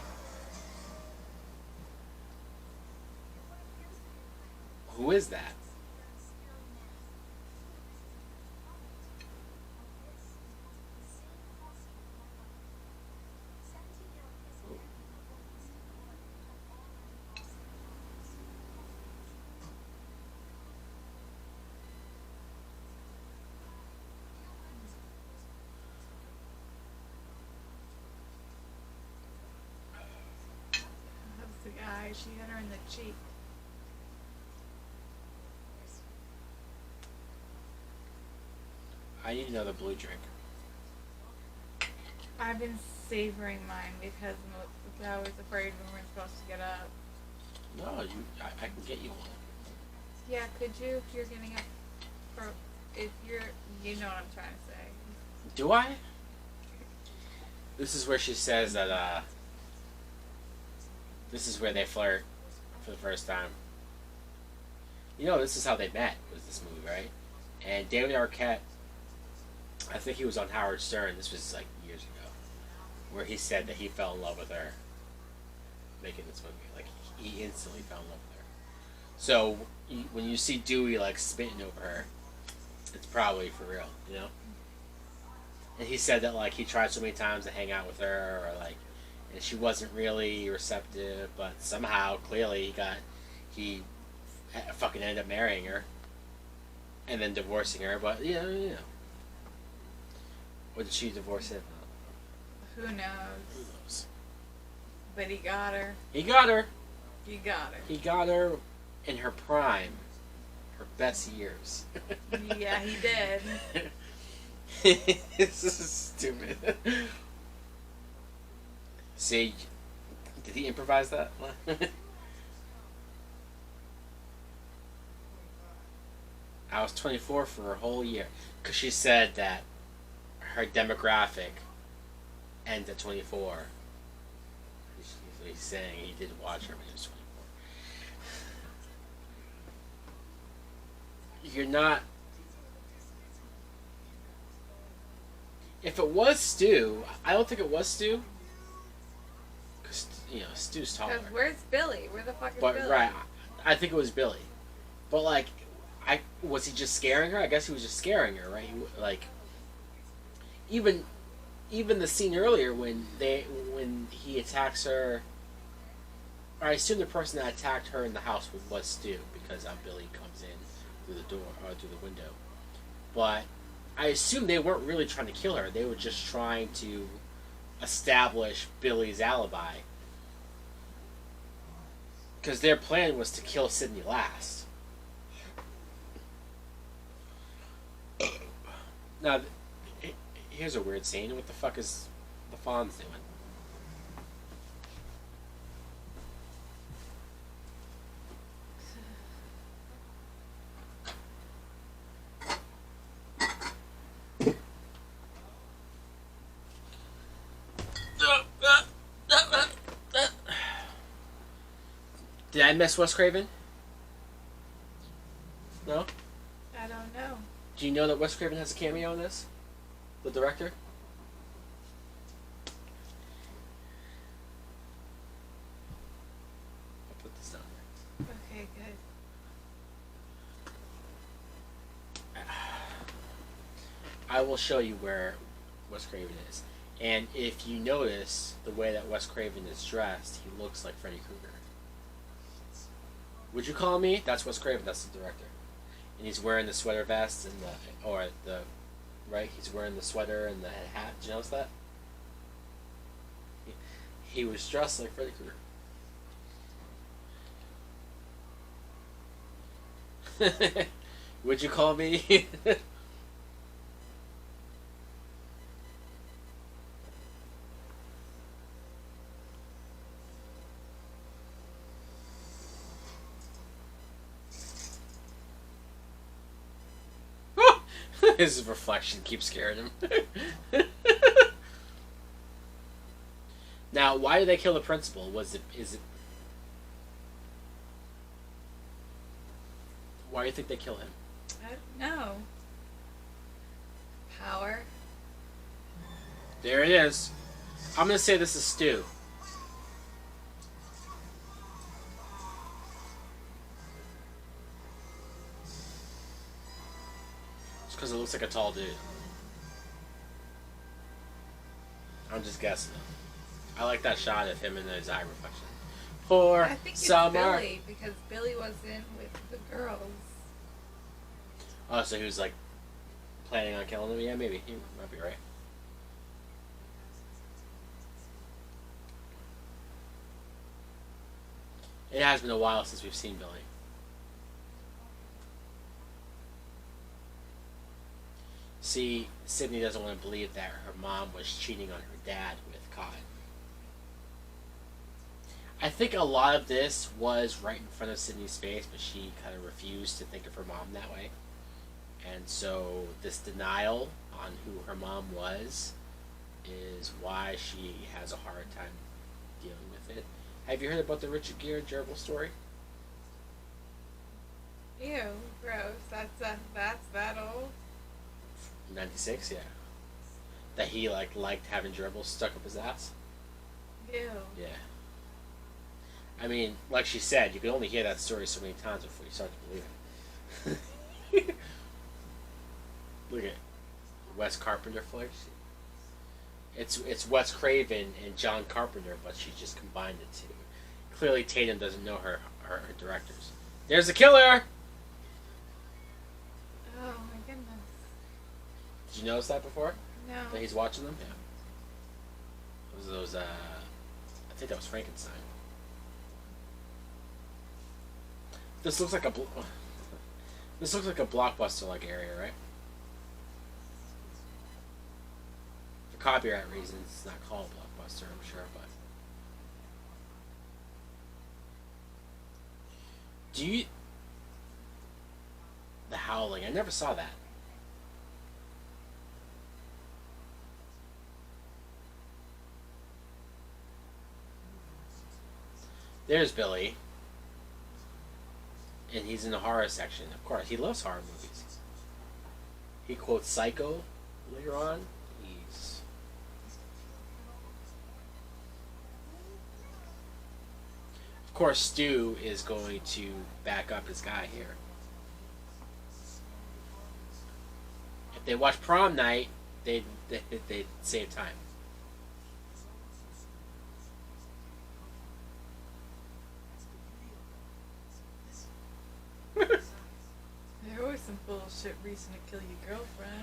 Who is that? That's the guy. She hit her in the cheek. I need another blue drink. I've been savoring mine because I was afraid we weren't supposed to get up. No, I can get you one. Yeah, could you if you're getting up for if you're you know what I'm trying to say. Do I? This is where she says that this is where they flirt for the first time. You know, this is how they met, was this movie, right? And David Arquette I think he was on Howard Stern. This was like years ago, where he said that he fell in love with her making this movie. Like he instantly fell in love with her. So when you see Dewey like spitting over her, it's probably for real, you know. And he said that like he tried so many times to hang out with her, or like, and she wasn't really receptive. But somehow, clearly, he fucking ended up marrying her, and then divorcing her. But you know, or did she divorce him? Who knows? Who knows? But he got her. He got her. He got her. He got her in her prime, her best years. Yeah, he did. This is stupid. See, did he improvise that? I was 24 for a whole year. Because she said that her demographic ends at 24. He's saying he did watch her when he was 24. You're not... If it was Stu, I don't think it was Stu. Because, you know, Stu's taller. Where's Billy? Where the fuck is But, Billy? right, I think it was Billy. But, like, was he just scaring her? I guess he was just scaring her, right? Even the scene earlier when he attacks her... I assume the person that attacked her in the house was Stu, because Billy comes in through the door, or through the window. But I assume they weren't really trying to kill her. They were just trying to establish Billy's alibi. Because their plan was to kill Sidney last. Now, here's a weird scene. What the fuck is the Fonz doing? Did I miss Wes Craven? No? I don't know. Do you know that Wes Craven has a cameo in this? The director? I'll put this down here. Okay, good. I will show you where Wes Craven is. And if you notice the way that Wes Craven is dressed, he looks like Freddy Krueger. Would you call me? That's Wes Craven, that's the director. And he's wearing the sweater vest and right? He's wearing the sweater and the hat. Did you notice that? He was dressed like Freddy Krueger. Would you call me? His reflection keeps scaring him. Now, why did they kill the principal? Is it... Why do you think they kill him? I don't know. Power. There it is. I'm gonna say this is Stu. Because it looks like a tall dude. I'm just guessing. I like that shot of him in his eye reflection. For I think it's summer. Billy, because Billy wasn't with the girls. Oh, so he was like planning on killing them? Yeah, maybe. He might be right. It has been a while since we've seen Billy. See, Sydney doesn't want to believe that her mom was cheating on her dad with Cod. I think a lot of this was right in front of Sydney's face, but she kind of refused to think of her mom that way. And so this denial on who her mom was is why she has a hard time dealing with it. Have you heard about the Richard Gere gerbil story? Ew, gross. That's that old. 96, yeah. That he liked having dribbles stuck up his ass. Ew. Yeah. I mean, like she said, you can only hear that story so many times before you start to believe it. Look at Wes Carpenter flicks. It's Wes Craven and John Carpenter, but she just combined the two. Clearly, Tatum doesn't know her directors. There's the killer. Oh my goodness. Did you notice that before? No. That he's watching them? Yeah. Those I think that was Frankenstein. This looks like a blockbuster like area, right? For copyright reasons, it's not called blockbuster, I'm sure, but The Howling? I never saw that. There's Billy. And he's in the horror section. Of course, he loves horror movies. He quotes Psycho later on. Of course, Stu is going to back up his guy here. If they watch Prom Night, they'd save time. There was some bullshit reason to kill your girlfriend.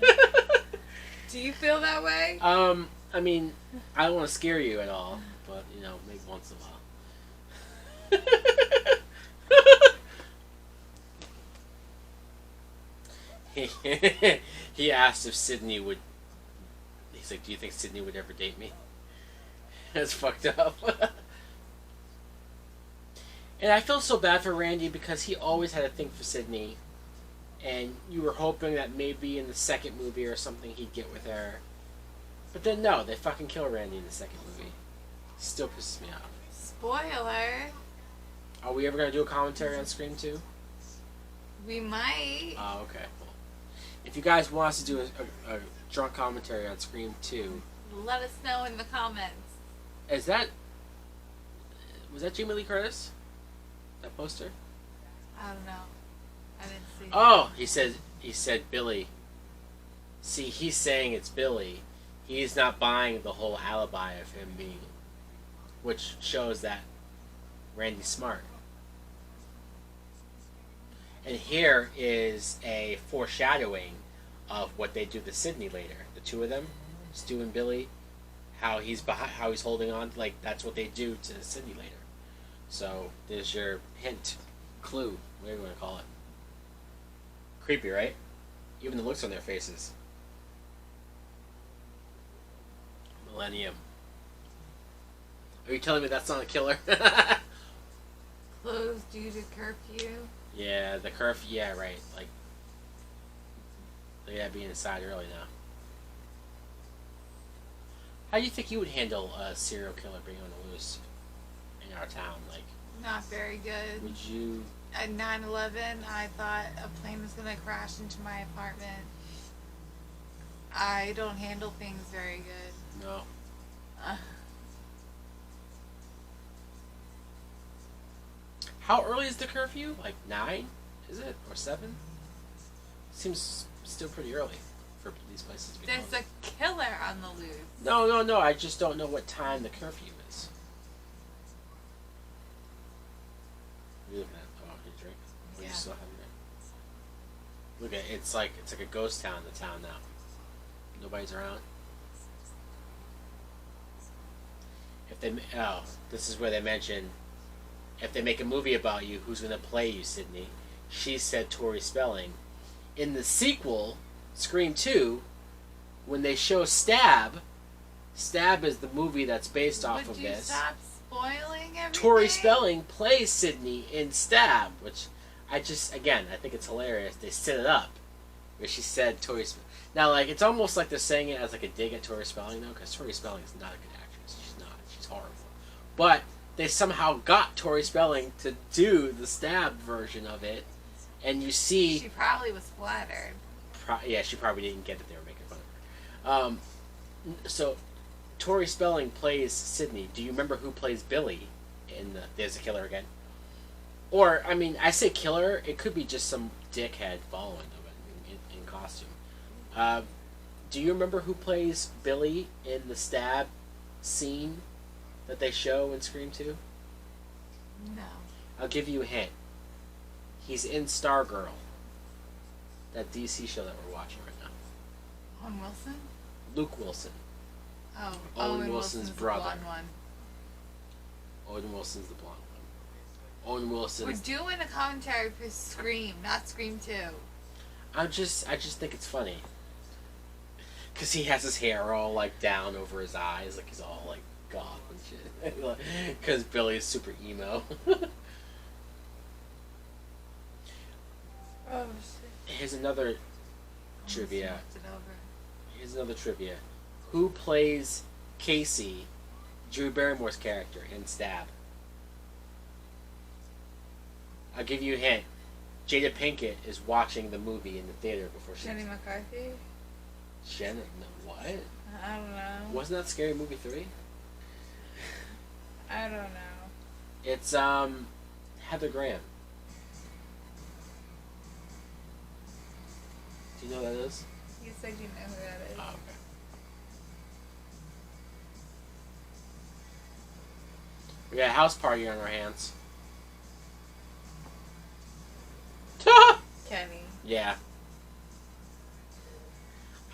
Do you feel that way? I mean, I don't want to scare you at all, but, maybe once in a while. He asked if Sydney would... He's like, do you think Sydney would ever date me? That's fucked up. And I feel so bad for Randy because he always had a thing for Sydney. And you were hoping that maybe in the second movie or something he'd get with her. But then no, they fucking kill Randy in the second movie. Still pisses me off. Spoiler. Are we ever going to do a commentary on Scream 2? We might. Oh, okay. Well, if you guys want us to do a drunk commentary on Scream 2... Let us know in the comments. Was that Jamie Lee Curtis? That poster? I don't know. I didn't see it. Oh, he said Billy. See, he's saying it's Billy. He's not buying the whole alibi of him being... Which shows that Randy's smart. And here is a foreshadowing of what they do to Sydney later. The two of them, Stu and Billy, how he's holding on. Like, that's what they do to Sydney later. So, there's your hint, clue, whatever you want to call it. Creepy, right? Even the looks on their faces. Millennium. Are you telling me that's not a killer? Closed due to curfew. Yeah, the curfew. Yeah, right. Like, they gotta be inside early now. How do you think you would handle a serial killer being on the loose in our town? Like, not very good. Would you? At 9/11, I thought a plane was gonna crash into my apartment. I don't handle things very good. No. How early is the curfew? Like 9? Is it? Or 7? Seems still pretty early for these places to be There's closed. a killer on the loose. No. I just don't know what time the curfew is. What are you looking at? Oh, you drink? Or Yeah. you still having it? Look at it. It's like a ghost town. The town now. Nobody's around. If they this is where they mention. If they make a movie about you, who's going to play you, Sydney? She said Tori Spelling. In the sequel, Scream 2, when they show Stab is the movie that's based off of this. Would you stop spoiling everything? Tori Spelling plays Sydney in Stab, which I think it's hilarious. They set it up where she said Tori Spelling. Now, like, it's almost like they're saying it as like a dig at Tori Spelling, though, because Tori Spelling is not a good actress. She's not. She's horrible. But they somehow got Tori Spelling to do the Stab version of it, and you see... She probably was flattered. Yeah, she probably didn't get that they were making fun of her. So, Tori Spelling plays Sydney. Do you remember who plays Billy in There's a Killer Again? Or, I mean, I say killer, it could be just some dickhead following them in costume. Do you remember who plays Billy in the stab scene that they show in Scream 2? No. I'll give you a hint. He's in Stargirl. That DC show that we're watching right now. Owen Wilson? Luke Wilson. Oh, Owen Wilson's brother. The blonde one. Owen Wilson's the blonde one. Owen Wilson. We're doing a commentary for Scream, not Scream 2. I just think it's funny. Because he has his hair all, like, down over his eyes. Like, he's all, like, goth and shit. Because Billy is super emo. Oh, shit. Here's another trivia. Who plays Casey, Drew Barrymore's character, in Stab? I'll give you a hint. Jada Pinkett is watching the movie in the theater before she... Jenny McCarthy? Jenna? No, what? I don't know. Wasn't that Scary Movie 3? I don't know. It's, Heather Graham. Do you know who that is? You said you know who that is. Oh, okay. We got a house party on our hands. Kenny. Yeah.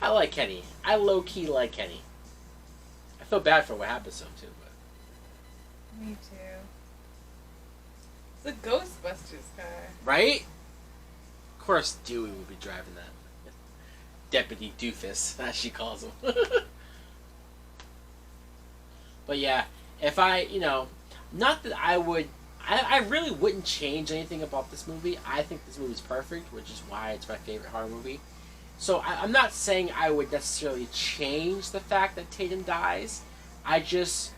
I like Kenny. I low-key like Kenny. I feel bad for what happened to him, too, but... Me too. It's a Ghostbusters car. Right? Of course Dewey would be driving that. Deputy Doofus, as she calls him. But yeah, if I, not that I would... I really wouldn't change anything about this movie. I think this movie's perfect, which is why it's my favorite horror movie. So I'm not saying I would necessarily change the fact that Tatum dies. I just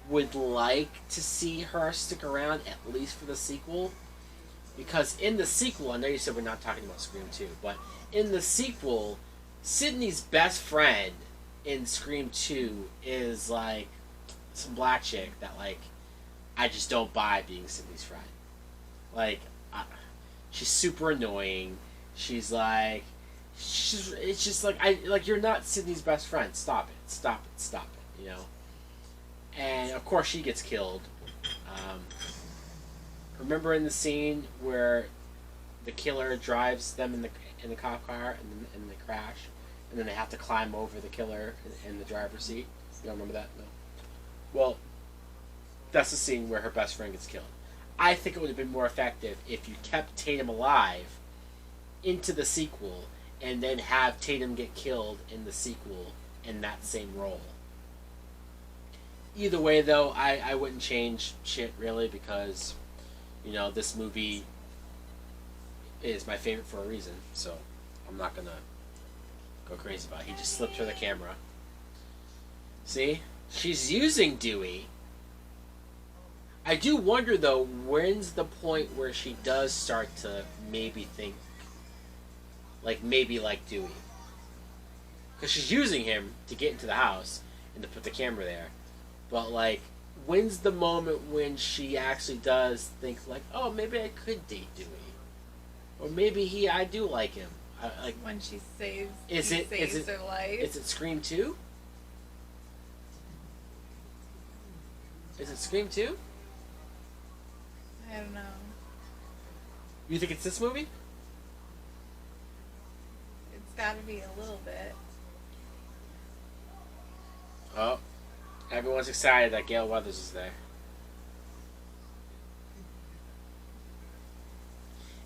would like to see her stick around at least for the sequel. Because in the sequel, I know you said we're not talking about Scream 2, but in the sequel, Sydney's best friend in Scream 2 is like some black chick that I just don't buy being Sydney's friend. She's super annoying. It's just you're not Sydney's best friend. Stop it. And of course she gets killed. Remember in the scene where the killer drives them in the cop car and they crash, and then they have to climb over the killer in the driver's seat? You don't remember that? No. Well, that's the scene where her best friend gets killed. I think it would have been more effective if you kept Tatum alive into the sequel and then have Tatum get killed in the sequel in that same role. Either way, though, I wouldn't change shit, really, because, this movie is my favorite for a reason, so I'm not gonna go crazy about it. He just slipped her the camera. See? She's using Dewey. I do wonder, though, when's the point where she does start to maybe think, maybe like Dewey? Because she's using him to get into the house and to put the camera there. But, when's the moment when she actually does think, oh, maybe I could date Dewey? Or maybe I do like him. When she saves her life. Is it Scream 2? Is it Scream 2? I don't know. You think it's this movie? It's gotta be a little bit. Oh. Everyone's excited that Gale Weathers is there.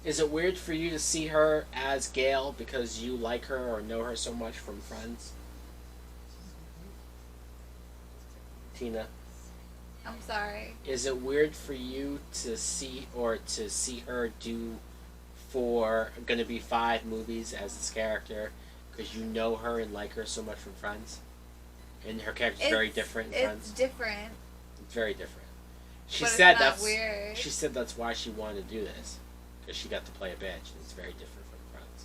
Is it weird for you to see her as Gale because you like her or know her so much from Friends? Tina? I'm sorry. Is it weird for you to see her do for gonna be 5 movies as this character because you know her and like her so much from Friends? And her character's very different in Friends? It's different. It's very different. She But said it's not that's weird. She said that's why she wanted to do this. Because she got to play a bitch and it's very different from Friends.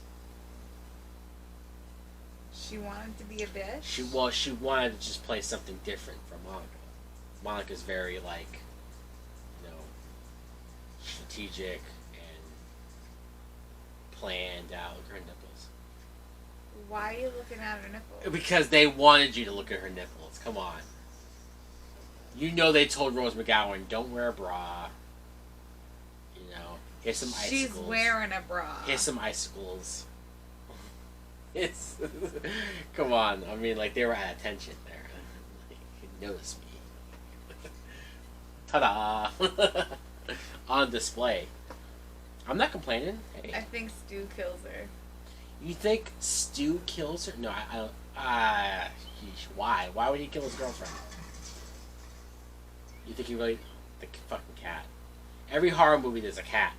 She wanted to be a bitch? She wanted to just play something different from Monica. Monica's very, like, you know, strategic and planned out. Look at her nipples. Why are you looking at her nipples? Because they wanted you to look at her nipples. Come on. You know they told Rose McGowan, don't wear a bra. You know, here's some icicles. She's wearing a bra. Here's some icicles. It's... Come on. I mean, like, they were at attention there. Like, notice me. Ta-da! On display. I'm not complaining. Hey. I think Stu kills her. You think Stu kills her? No, I don't... why? Why would he kill his girlfriend? You think he really... The fucking cat. Every horror movie there's a cat.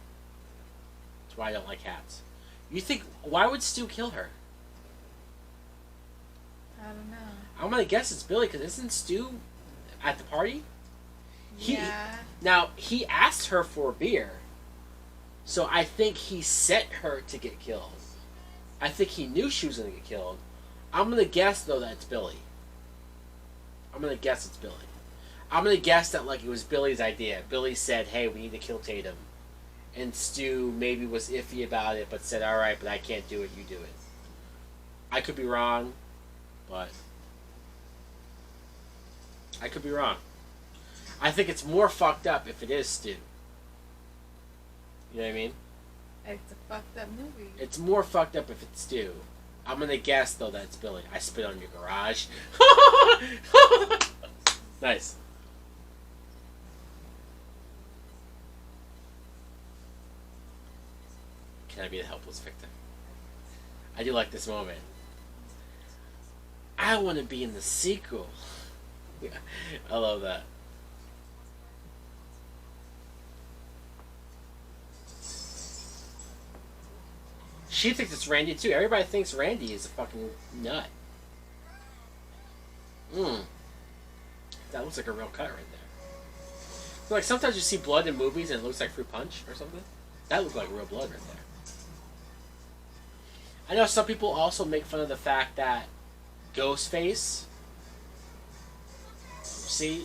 That's why I don't like cats. You think... Why would Stu kill her? I don't know. I'm gonna guess it's Billy, because isn't Stu at the party? Yeah. Now, he asked her for a beer. So I think he set her to get killed. I think he knew she was gonna get killed. I'm gonna guess, though, that it's Billy. I'm gonna guess it's Billy. I'm gonna guess that, like, it was Billy's idea. Billy said, hey, we need to kill Tatum. And Stu maybe was iffy about it, but said, alright, but I can't do it, you do it. I could be wrong, but... I could be wrong. I think it's more fucked up if it is Stu. You know what I mean? It's a fucked up movie. It's more fucked up if it's Stu. I'm gonna guess, though, that it's Billy. I spit on your garage. Nice. Can I be the helpless victim? I do like this moment. I want to be in the sequel. Yeah, I love that. She thinks it's Randy too. Everybody thinks Randy is a fucking nut. That looks like a real cut right there. So, like, sometimes you see blood in movies and it looks like Fruit Punch or something. That looked like real blood right there. I know some people also make fun of the fact that Ghostface, see,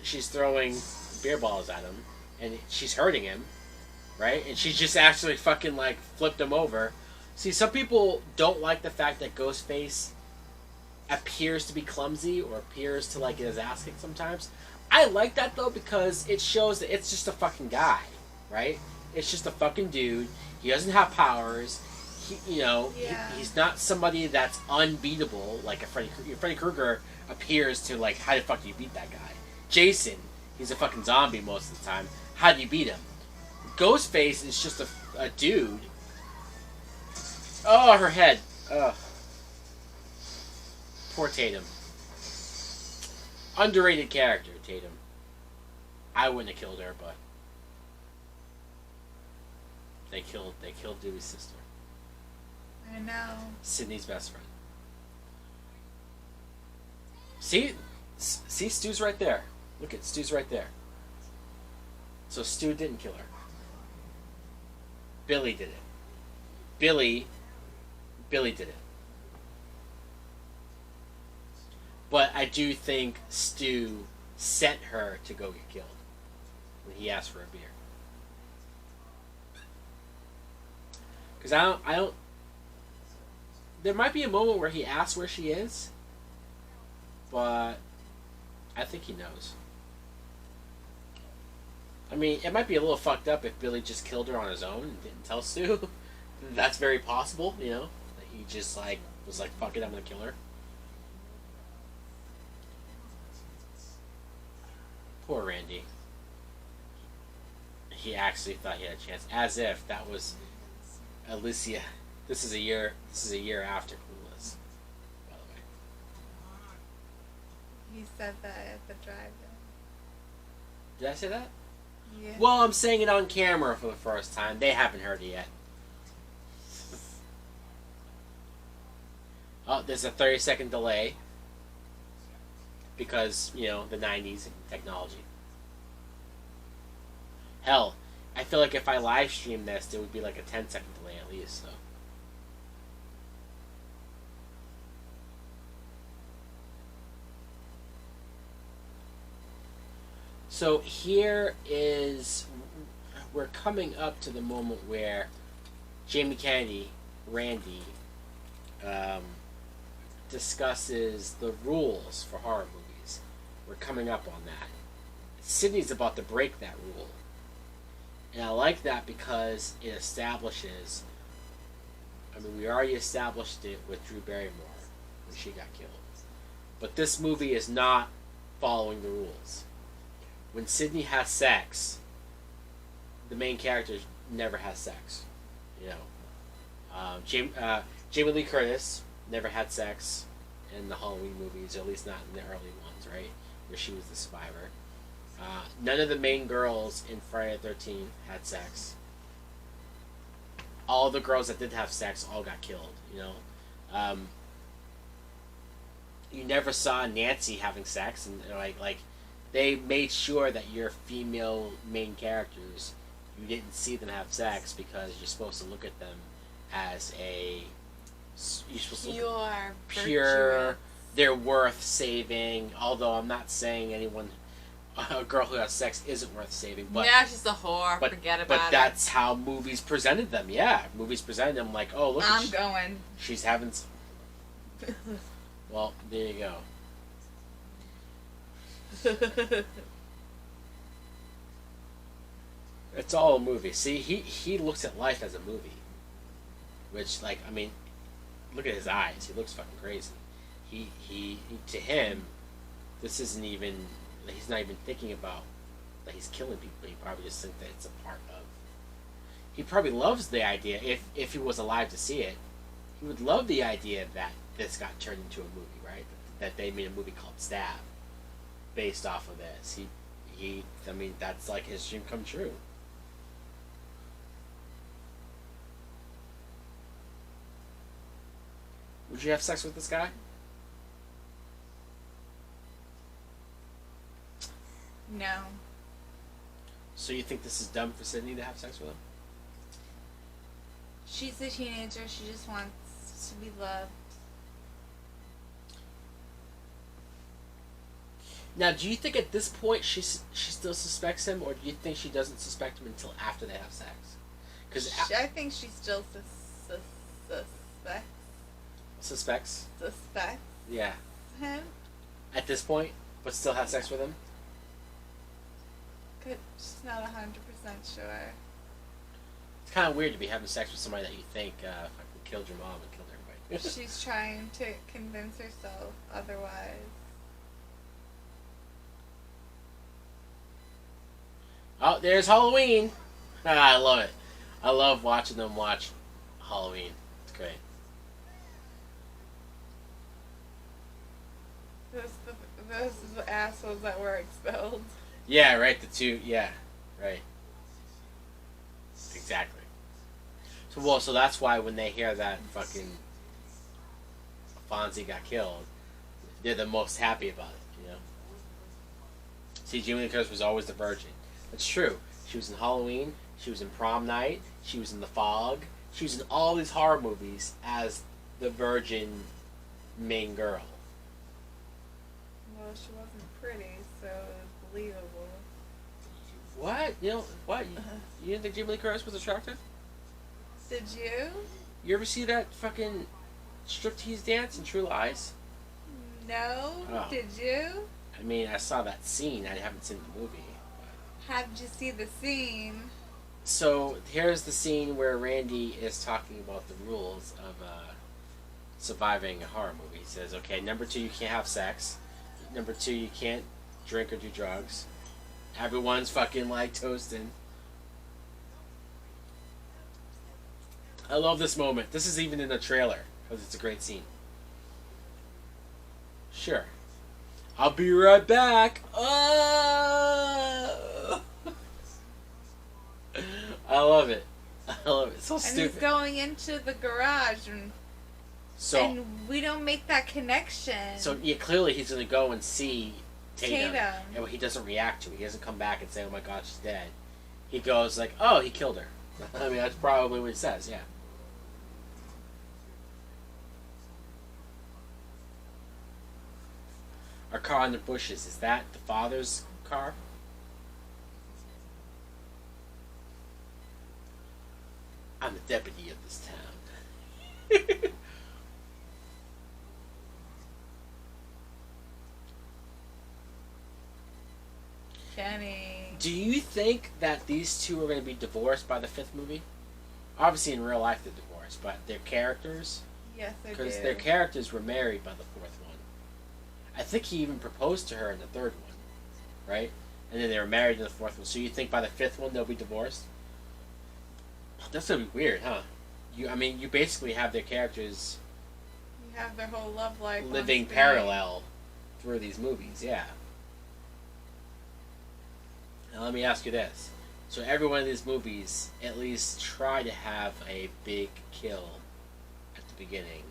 she's throwing beer balls at him and she's hurting him, right? And she just actually fucking, like, flipped him over. See, some people don't like the fact that Ghostface appears to be clumsy or appears to, like, get his ass kicked sometimes. I like that, though, because it shows that it's just a fucking guy, right? It's just a fucking dude. He doesn't have powers. He, you know, he's not somebody that's unbeatable, like a Freddy Krueger appears to, like, how the fuck do you beat that guy? Jason, he's a fucking zombie most of the time. How do you beat him? Ghostface is just a dude. Oh, her head. Ugh. Poor Tatum. Underrated character, Tatum. I wouldn't have killed her, but they killed Dewey's sister. I know. Sydney's best friend. See, Stu's right there. Look at Stu's right there. So Stu didn't kill her. Billy did it. Billy did it. But I do think Stu sent her to go get killed when he asked for a beer. Because I don't. There might be a moment where he asks where she is, but I think he knows. I mean, it might be a little fucked up if Billy just killed her on his own and didn't tell Stu. That's very possible, you know. He just, like, was like, fuck it, I'm gonna kill her. Poor Randy. He actually thought he had a chance, as if that was Alicia. This is a year after Clueless, by the way. He said that at the drive-in. Did I say that? Yeah. Well, I'm saying it on camera for the first time. They haven't heard it yet. Oh, there's a 30-second delay. Because, you know, the 90s and technology. Hell, I feel like if I live stream this, it would be like a 10-second delay at least, so. So here is we're coming up to the moment where Jamie Kennedy, Randy, um, discusses the rules for horror movies. We're coming up on that. Sydney's about to break that rule. And I like that because it establishes, I mean, we already established it with Drew Barrymore when she got killed. But this movie is not following the rules. When Sydney has sex, the main character never has sex. You know, Jamie Lee Curtis never had sex in the Halloween movies, or at least not in the early ones, right? Where she was the survivor. None of the main girls in Friday the 13th had sex. All the girls that did have sex all got killed, you know. You never saw Nancy having sex, and like they made sure that your female main characters, you didn't see them have sex because you're supposed to look at them as you're supposed to look pure. They're worth saving. Although I'm not saying a girl who has sex isn't worth saving. But yeah, she's a whore. Forget about it. But that's how movies presented them. Yeah, movies presented them like, oh look, I'm going. She's having. Well, there you go. It's all a movie. See, he looks at life as a movie. Which, like, I mean, look at his eyes. He looks fucking crazy. He to him, this isn't even. He's not even thinking about that he's killing people. He probably just thinks that it's a part of. He probably loves the idea. If he was alive to see it, he would love the idea that this got turned into a movie, right? That they made a movie called Stab, based off of this. I mean, that's like his dream come true. Would you have sex with this guy? No. So you think this is dumb for Sydney to have sex with him? She's a teenager. She just wants to be loved. Now, do you think at this point she still suspects him, or do you think she doesn't suspect him until after they have sex? Because I think she still suspects. Yeah. Him. At this point, but still have sex with him. She's not 100% sure. It's kind of weird to be having sex with somebody that you think fucking killed your mom and killed everybody. She's trying to convince herself otherwise. Oh, there's Halloween. I love it. I love watching them watch Halloween. It's great. Those are the assholes that were expelled. Yeah, right. The two. Yeah, right. Exactly. So that's why when they hear that fucking Fonzie got killed, they're the most happy about it. You know. See, Jamie Lee Curtis was always the virgin. That's true. She was in Halloween. She was in Prom Night. She was in The Fog. She was in all these horror movies as the virgin main girl. Well, she wasn't pretty, so it's believable. What? You know what? You didn't think Jamie Lee Curtis was attractive? Did you? You ever see that fucking striptease dance in True Lies? No. Oh. Did you? I mean, I saw that scene. I haven't seen the movie. How did you see the scene? So here's the scene where Randy is talking about the rules of surviving a horror movie. He says, okay, number 2, you can't have sex. Number 2, you can't drink or do drugs. Everyone's fucking like toasting. I love this moment. This is even in the trailer because it's a great scene. Sure. I'll be right back. Oh! I love it. I love it. It's so stupid. And he's going into the garage and we don't make that connection. So yeah, clearly he's gonna go and see Tatum. And he doesn't react to it. He doesn't come back and say, "Oh my God, she's dead." He goes like, "Oh, he killed her." I mean, that's probably what he says. Yeah. Our car in the bushes. Is that the father's car? deputy of this town. Kenny. Do you think that these two are going to be divorced by the fifth movie? Obviously, in real life they're divorced, but their characters? Yes, I do. Because their characters were married by the fourth one. I think he even proposed to her in the third one, right? And then they were married in the fourth one. So you think by the fifth one they'll be divorced? That's gonna be weird, huh? You basically have their characters. You have their whole love life living parallel through these movies, yeah. Now let me ask you this: so every one of these movies at least try to have a big kill at the beginning.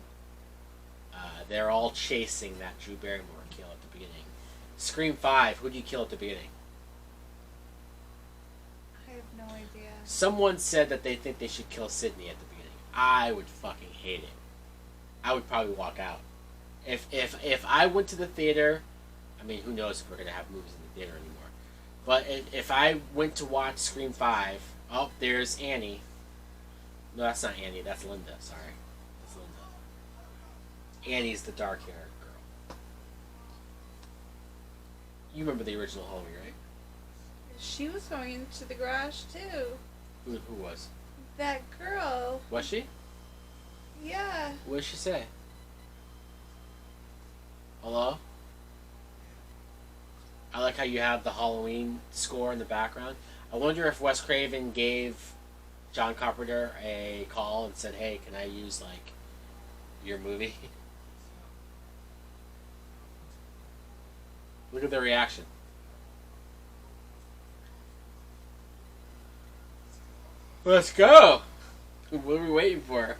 They're all chasing that Drew Barrymore kill at the beginning. Scream 5, who do you kill at the beginning? I have no idea. Someone said that they think they should kill Sydney at the beginning. I would fucking hate it. I would probably walk out. If I went to the theater, I mean, who knows if we're gonna have movies in the theater anymore. But if I went to watch Scream 5, oh, there's Annie. No, that's not Annie. That's Linda. Sorry, that's Linda. Annie's the dark-haired girl. You remember the original Halloween, right? She was going into the garage too. Who was? That girl. Was she? Yeah. What did she say? Hello? I like how you have the Halloween score in the background. I wonder if Wes Craven gave John Carpenter a call and said, "Hey, can I use like your movie?" Look at their reaction. Let's go! What are we waiting for?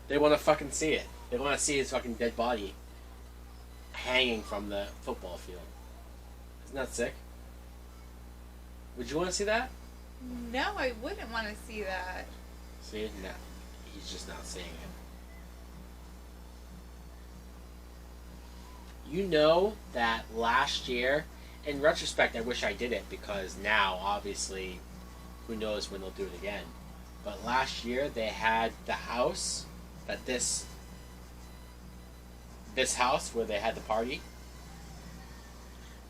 They want to fucking see it. They want to see his fucking dead body hanging from the football field. Isn't that sick? Would you want to see that? No, I wouldn't want to see that. See? No. He's just not seeing it. You know that last year, in retrospect, I wish I did it because now, obviously, who knows when they'll do it again. But last year, they had the house that this house where they had the party,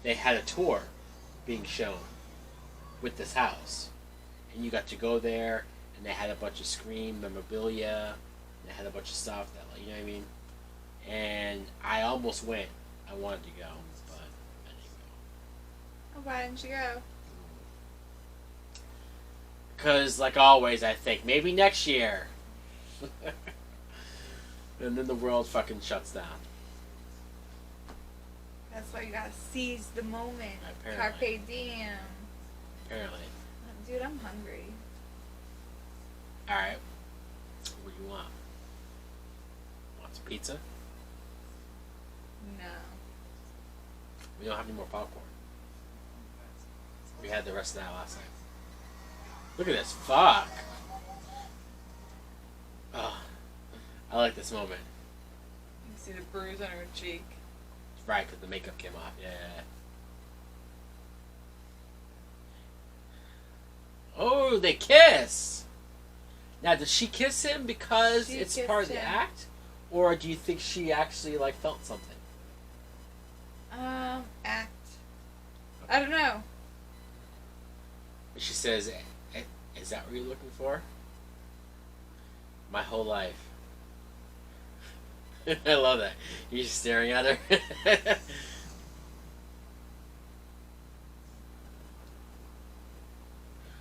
they had a tour being shown with this house. And you got to go there, and they had a bunch of Scream memorabilia, and they had a bunch of stuff that, you know what I mean? And I almost went. I wanted to go, but I didn't go. Oh, why didn't you go? Because, like always, I think, maybe next year. And then the world fucking shuts down. That's why you gotta seize the moment. Apparently. Carpe diem. Apparently. Dude, I'm hungry. Alright. What do you want? Want some pizza? No. We don't have any more popcorn. We had the rest of that last night. Look at this. Fuck. Oh, I like this moment. You can see the bruise on her cheek. Right, because the makeup came off. Yeah. Oh, they kiss! Now, does she kiss him because it's part of the act? Or do you think she actually, like, felt something? Act. I don't know. She says, is that what you're looking for? My whole life. I love that. You're just staring at her.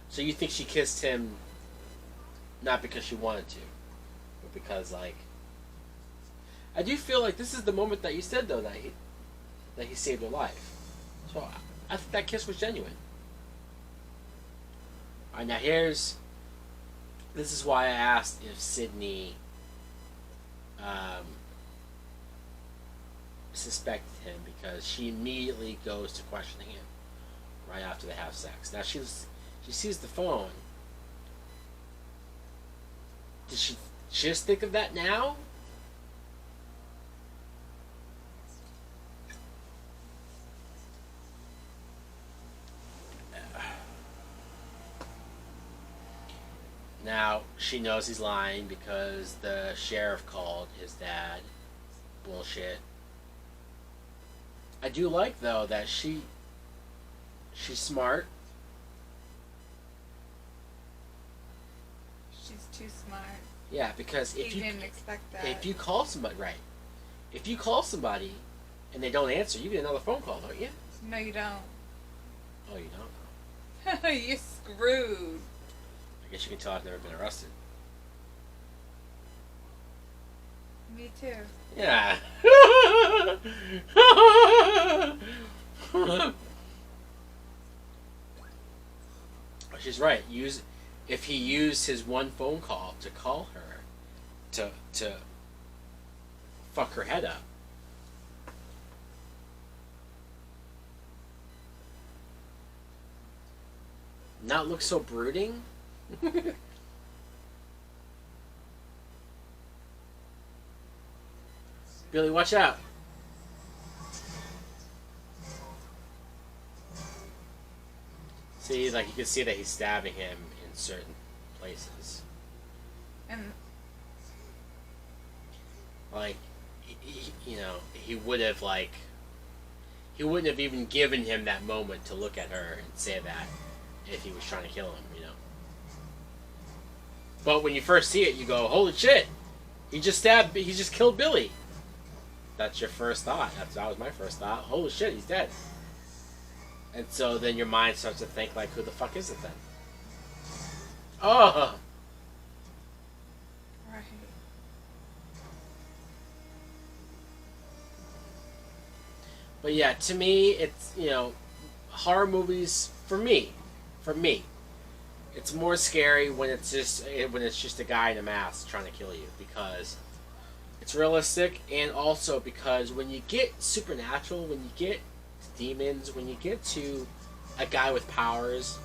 So you think she kissed him not because she wanted to, but because, like... I do feel like this is the moment that you said, though, that he saved her life. So I think that kiss was genuine. Alright, now this is why I asked if Sydney suspected him, because she immediately goes to questioning him right after they have sex. Now she sees the phone. Did she just think of that now? Now, she knows he's lying because the sheriff called his dad. Bullshit. I do like, though, that she's smart. She's too smart. Yeah, because he didn't expect that. If you call somebody, right, if you call somebody and they don't answer, you get another phone call, don't you? No, you don't. Oh, you don't? You're screwed. I guess you can tell I've never been arrested. Me too. Yeah. She's right. If he used his one phone call to call her to fuck her head up. Not look so brooding. Billy, watch out. See, like, you can see that he's stabbing him in certain places. And like, he would have, like, he wouldn't have even given him that moment to look at her and say that if he was trying to kill him, But when you first see it, you go, holy shit, he just killed Billy. That's your first thought. That was my first thought. Holy shit, he's dead. And so then your mind starts to think, like, who the fuck is it then? Oh! right. But yeah, to me, it's, horror movies, for me, it's more scary when it's just a guy in a mask trying to kill you, because it's realistic, and also because when you get supernatural, when you get demons, when you get to a guy with powers,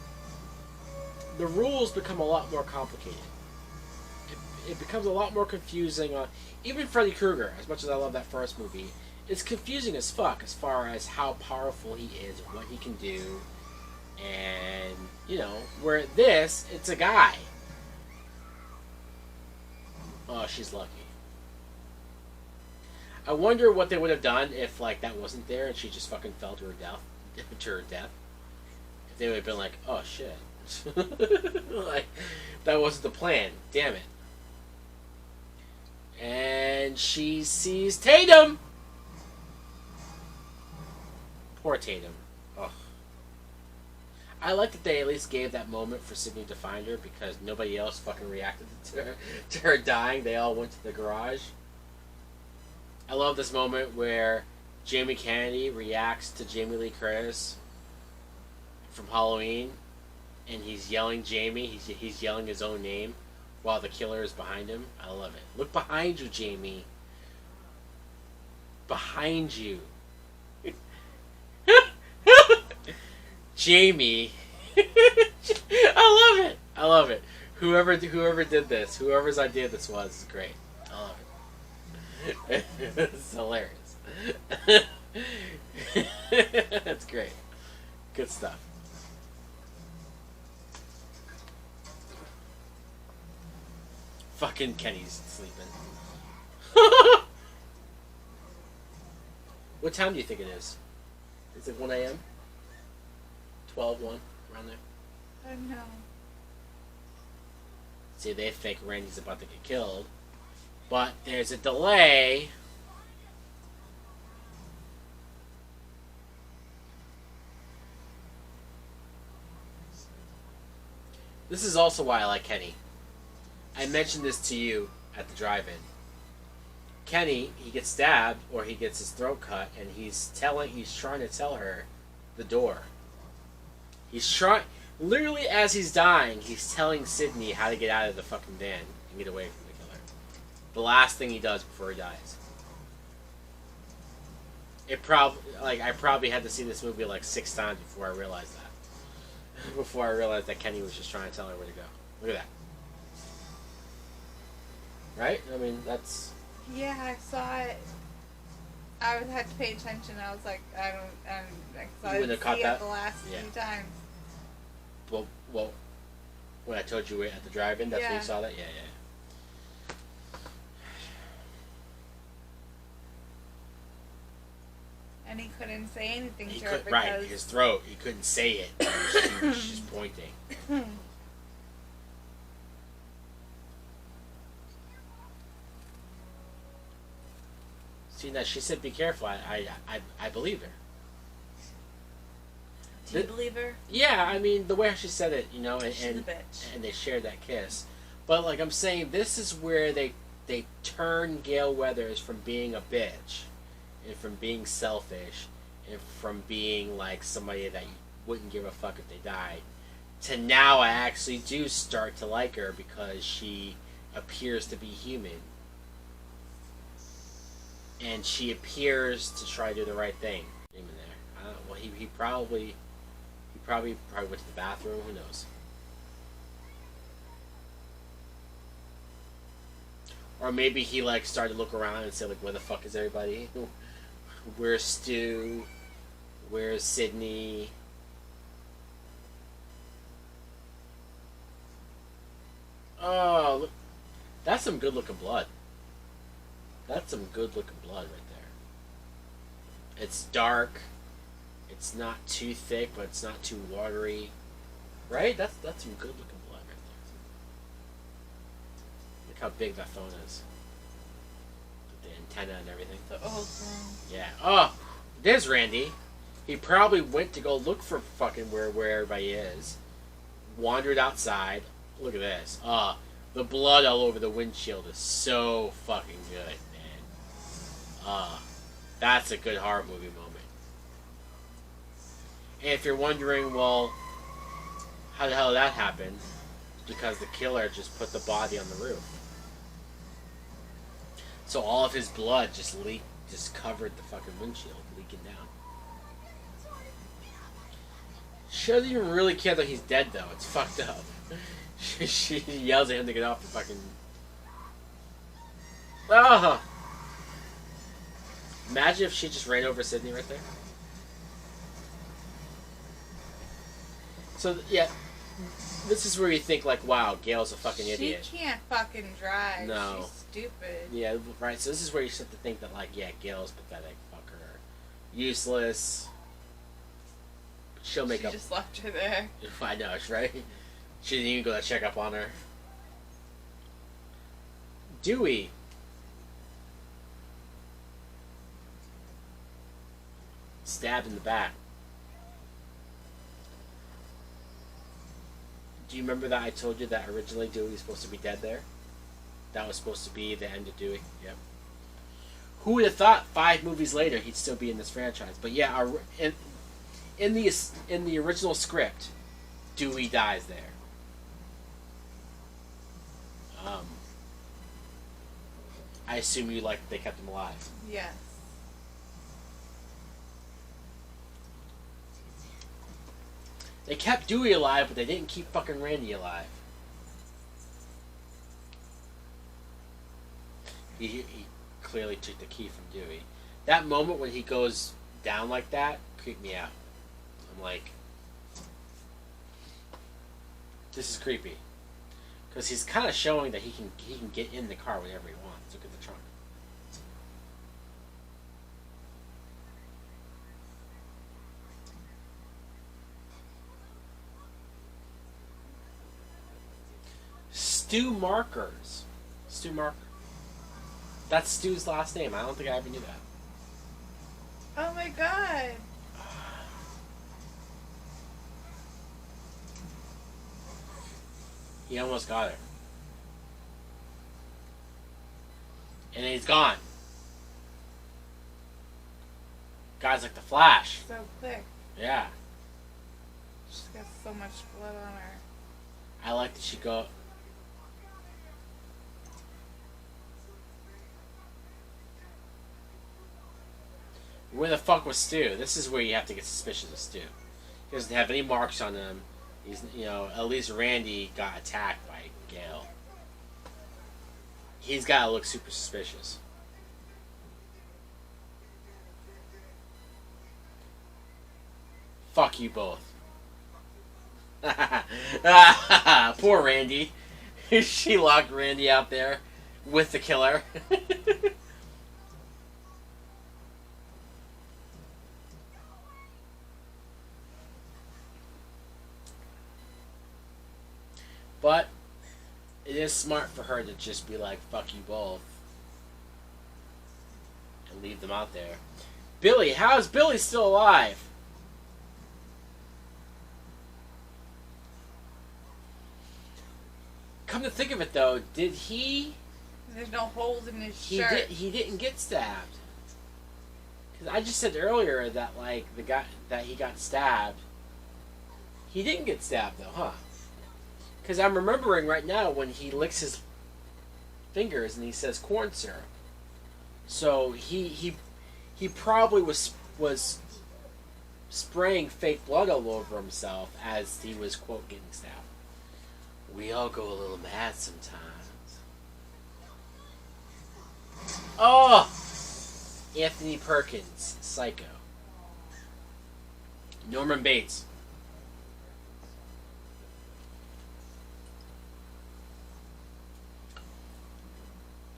the rules become a lot more complicated. It becomes a lot more confusing. Even Freddy Krueger, as much as I love that first movie, it's confusing as fuck as far as how powerful he is, what he can do, and, where this, it's a guy. Oh, she's lucky. I wonder what they would have done if, like, that wasn't there and she just fucking fell to her death. If they would have been like, oh shit. Like, that wasn't the plan. Damn it. And she sees Tatum! Poor Tatum. Ugh. I like that they at least gave that moment for Sydney to find her, because nobody else fucking reacted to her dying. They all went to the garage. I love this moment where Jamie Kennedy reacts to Jamie Lee Curtis from Halloween, and he's yelling Jamie. He's yelling his own name while the killer is behind him. I love it. Look behind you, Jamie. Behind you. Jamie. I love it. Whoever did this, whoever's idea this was, is great. I love it. It's hilarious. That's great. Good stuff. Fucking Kenny's sleeping. What time do you think it is? Is it 1 a.m.? 12, 1, around there? I don't know. See, they think Randy's about to get killed. But there's a delay. This is also why I like Kenny. I mentioned this to you at the drive-in. Kenny, he gets stabbed or he gets his throat cut, and he's trying to tell her the door. Literally as he's dying, he's telling Sydney how to get out of the fucking van and get away from the killer. The last thing he does before he dies. I probably had to see this movie like 6 times before I realized that. Before I realized that Kenny was just trying to tell her where to go. Look at that. Right? I mean, that's... Yeah, I saw it. I had to pay attention. I was like, I wouldn't have caught that? the last few times. Well, When I told you at the drive-in, that's when you saw that? Yeah, yeah. And he couldn't say anything to her because... Right, his throat. He couldn't say it. She was just pointing. See, now she said be careful. I believe her. Do you believe her? Yeah, I mean, the way she said it, She's a bitch. And they shared that kiss. But, like I'm saying, this is where they turn Gale Weathers from being a bitch and from being selfish and from being, like, somebody that you wouldn't give a fuck if they died to now I actually do start to like her because she appears to be human. And she appears to try to do the right thing. Even there. Well, he probably went to the bathroom. Who knows? Or maybe he like started to look around and say like, "Where the fuck is everybody? Where's Stu? Where's Sydney?" Oh, look. That's some good looking blood. That's some good looking blood right there. It's dark. It's not too thick, but it's not too watery. Right? That's some good looking blood right there. Look how big that phone is. With the antenna and everything. The old phone. Yeah. Oh, there's Randy. He probably went to go look for fucking where everybody is. Wandered outside. Look at this. The blood all over the windshield is so fucking good, man. That's a good horror movie moment. And if you're wondering, well, how the hell did that happen? It's because the killer just put the body on the roof. So all of his blood just covered the fucking windshield, leaking down. She doesn't even really care that he's dead, though. It's fucked up. She yells at him to get off the fucking... Oh! Imagine if she just ran over Sydney right there. So, yeah. This is where you think, like, wow, Gail's a fucking idiot. She can't fucking drive. No. She's stupid. Yeah, right. So this is where you start to think that, like, yeah, Gail's pathetic. Fuck her. Useless. She'll make up... She just left her there. I know, right? She didn't even go to check up on her. Dewey. Stabbed in the back. Do you remember that I told you that originally Dewey was supposed to be dead there? That was supposed to be the end of Dewey. Yep. Who would have thought 5 movies later he'd still be in this franchise? But yeah, in the original script, Dewey dies there. I assume they kept him alive. Yes. They kept Dewey alive, but they didn't keep fucking Randy alive. He clearly took the key from Dewey. That moment when he goes down like that creeped me out. I'm like, this is creepy. Because he's kind of showing that he can get in the car whenever he wants. Look at the trunk. Stu Markers. Stu Marker. That's Stu's last name. I don't think I ever knew that. Oh my god. He almost got her. And then he's gone. Guy's like the Flash. So quick. Yeah. She's got so much blood on her. I like that she go... Where the fuck was Stu? This is where you have to get suspicious of Stu. He doesn't have any marks on him. He's, at least Randy got attacked by Gale. He's got to look super suspicious. Fuck you both. Poor Randy. She locked Randy out there with the killer. But it is smart for her to just be like, fuck you both. And leave them out there. Billy, how is Billy still alive? Come to think of it, though, did he? There's no holes in his shirt. He didn't get stabbed. Because I just said earlier that like the guy that he got stabbed. He didn't get stabbed though, huh? Because I'm remembering right now when he licks his fingers and he says corn syrup. So he probably was spraying fake blood all over himself as he was quote getting stabbed. We all go a little mad sometimes. Oh! Anthony Perkins, Psycho. Norman Bates.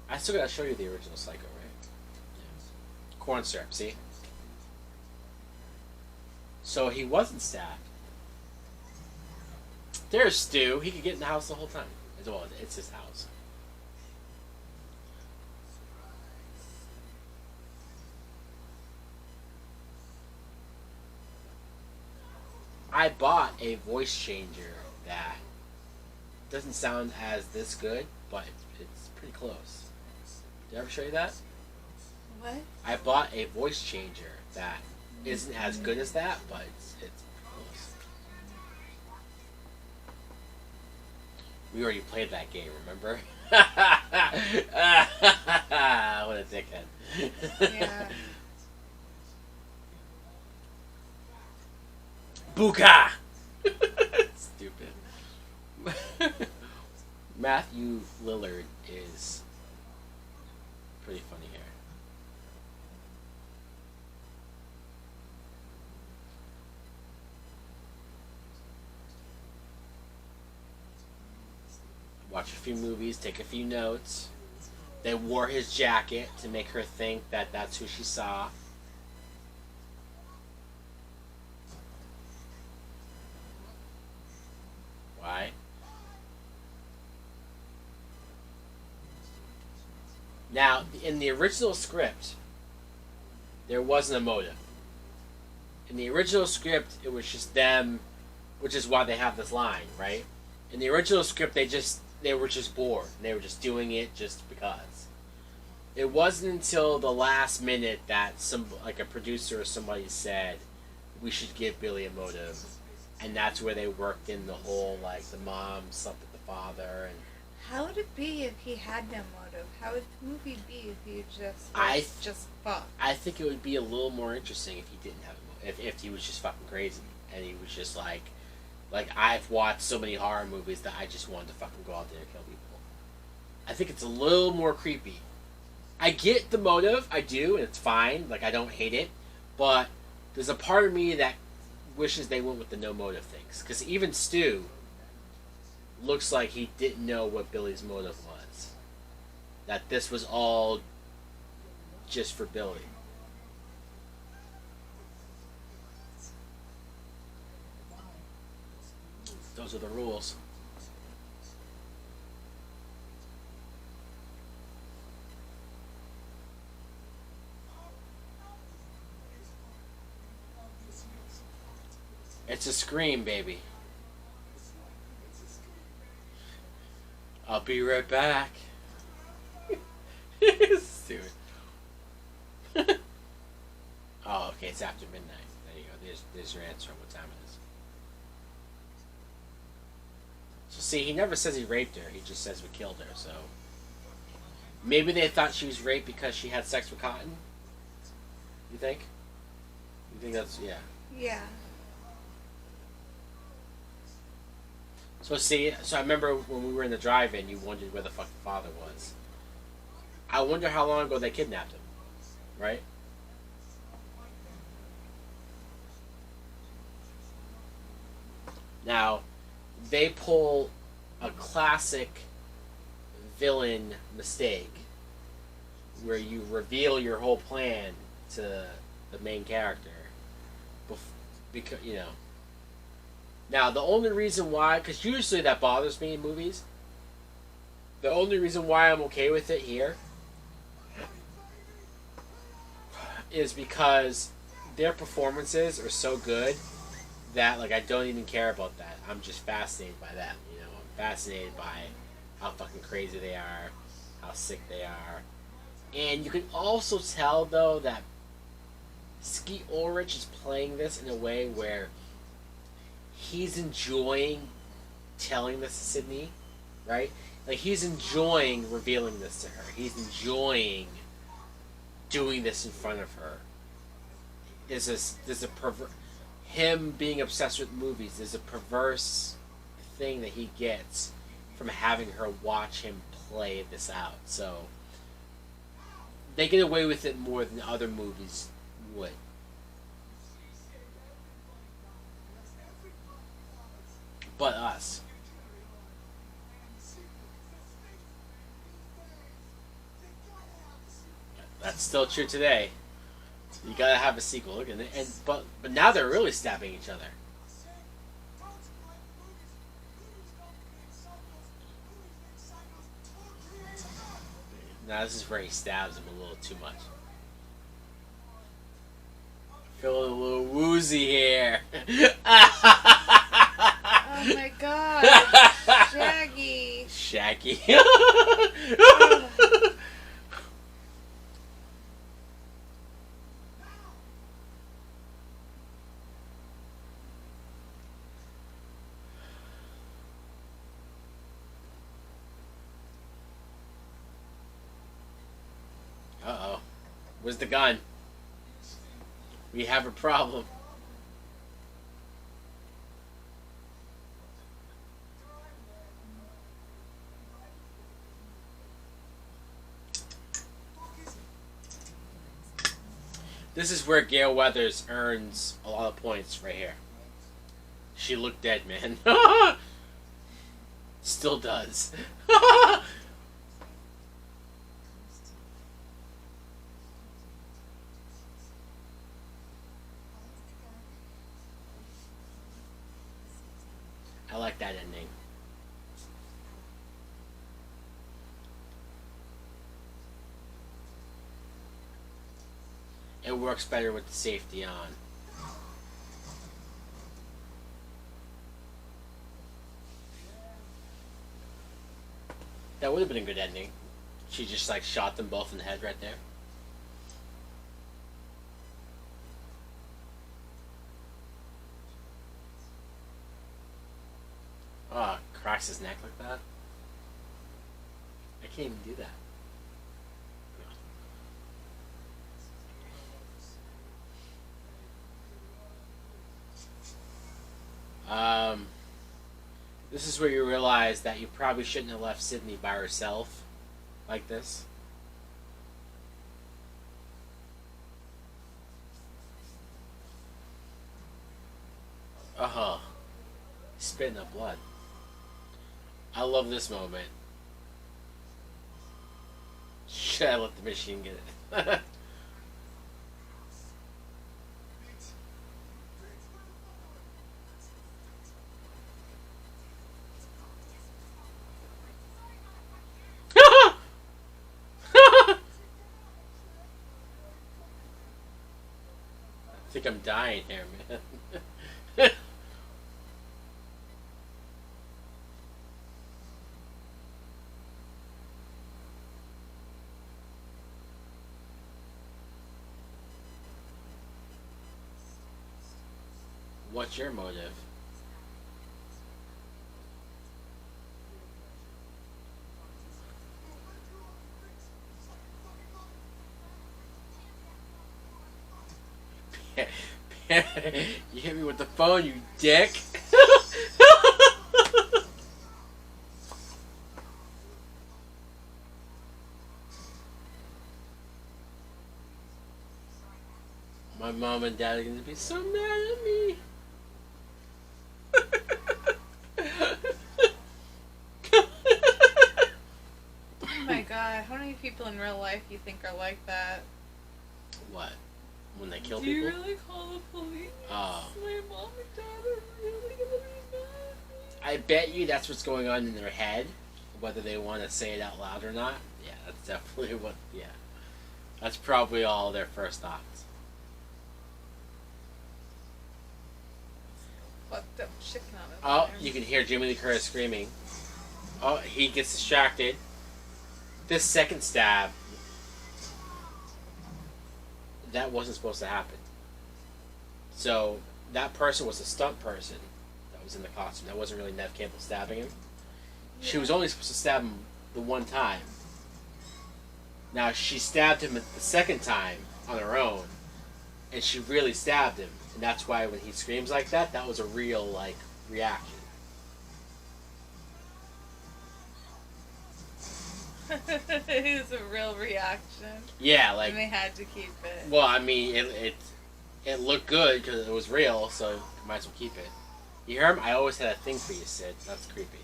I still gotta show you the original Psycho, right? Yeah. Corn syrup, see? So he wasn't stabbed. There's Stu. He could get in the house the whole time. Well, it's his house. I bought a voice changer that doesn't sound as this good, but it's pretty close. Did I ever show you that? What? I bought a voice changer that isn't as good as that, but it's close. We already played that game, remember? What a dickhead. Yeah. Buka! Stupid. Matthew Lillard is pretty funny here. Watch a few movies, take a few notes. They wore his jacket to make her think that that's who she saw. Why? Now, in the original script, there wasn't a motive. In the original script, it was just them, which is why they have this line, right? In the original script, they were just bored. And they were just doing it just because. It wasn't until the last minute that a producer or somebody said, we should give Billy a motive. And that's where they worked in the whole, like, the mom slept with the father. And how would it be if he had no motive? How would the movie be if he just fucked? I think it would be a little more interesting if he didn't have a motive. If he was just fucking crazy. And he was just like I've watched so many horror movies that I just wanted to fucking go out there and kill people. I think it's a little more creepy. I get the motive, I do, and it's fine. Like, I don't hate it. But there's a part of me that wishes they went with the no motive things. Because even Stu looks like he didn't know what Billy's motive was. That this was all just for Billy. Those are the rules. It's a scream, baby. I'll be right back. Stupid. Oh, okay, it's after midnight. There you go. There's your answer on what time it is. So see, he never says he raped her. He just says we killed her, so... Maybe they thought she was raped because she had sex with Cotton? You think? You think that's... yeah. Yeah. So see, I remember when we were in the drive-in, you wondered where the fuck the father was. I wonder how long ago they kidnapped him, right? Now, they pull a classic villain mistake where you reveal your whole plan to the main character. Because, you know. Now, the only reason why, because usually that bothers me in movies, the only reason why I'm okay with it here is because their performances are so good that, like, I don't even care about that. I'm just fascinated by them, you know. I'm fascinated by how fucking crazy they are, how sick they are. And you can also tell, though, that Skeet Ulrich is playing this in a way where he's enjoying telling this to Sydney, right? Like, he's enjoying revealing this to her. He's enjoying doing this in front of her. Him being obsessed with movies, there's a perverse thing that he gets from having her watch him play this out. So, they get away with it more than other movies would. But us. That's still true today. You gotta have a sequel. Look at it. But now they're really stabbing each other. Now this is where he stabs him a little too much. Feeling a little woozy here. Oh my god. Shaggy. Shaggy. Uh-oh. Where's the gun? We have a problem. This is where Gale Weathers earns a lot of points right here. She looked dead, man. Still does. I like that ending. It works better with the safety on. That would have been a good ending. She just like shot them both in the head right there. Oh, cracks his neck like that. I can't even do that. This is where you realize that you probably shouldn't have left Sydney by herself like this. Uh-huh. Spitting up blood. I love this moment. Should I let the machine get it? I think I'm dying here, man. What's your motive? You hit me with the phone, you dick. My mom and dad are going to be so mad at me. people in real life you think are like that? What? When they kill Do people? you really call the police? Oh. My mom and dad are really gonna be mad at me. I bet you that's what's going on in their head, whether they want to say it out loud or not. Yeah, that's definitely what. Yeah, that's probably all their first thoughts. Fucked up chicken on it. Oh, you can hear Jimmy Lee Curtis screaming. Oh, he gets distracted. This second stab, that wasn't supposed to happen. So that person was a stunt person that was in the costume. That wasn't really Neve Campbell stabbing him. She was only supposed to stab him the one time. Now she stabbed him the second time on her own, and she really stabbed him, and that's why when he screams like that, that was a real like reaction. It was a real reaction. Yeah, like. And they had to keep it. Well, I mean, it looked good because it was real, so you might as well keep it. You hear him? I always had a thing for you, Sid. That's creepy.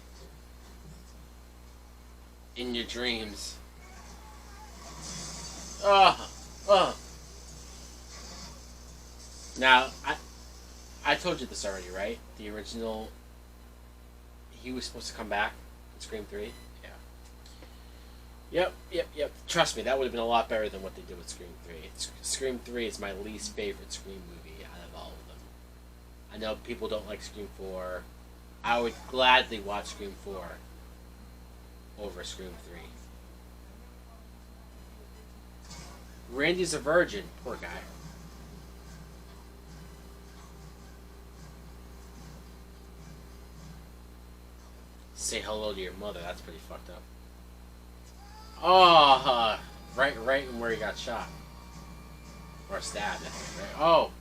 In your dreams. Now, I told you this already, right? The original, he was supposed to come back in Scream 3. Yeah. Yep. Trust me, that would have been a lot better than what they did with Scream 3. Scream 3 is my least favorite Scream movie out of all of them. I know people don't like Scream 4. I would gladly watch Scream 4 over Scream 3. Randy's a virgin. Poor guy. Say hello to your mother. That's pretty fucked up. Oh, right where he got shot. Or stabbed, I think, right? Oh!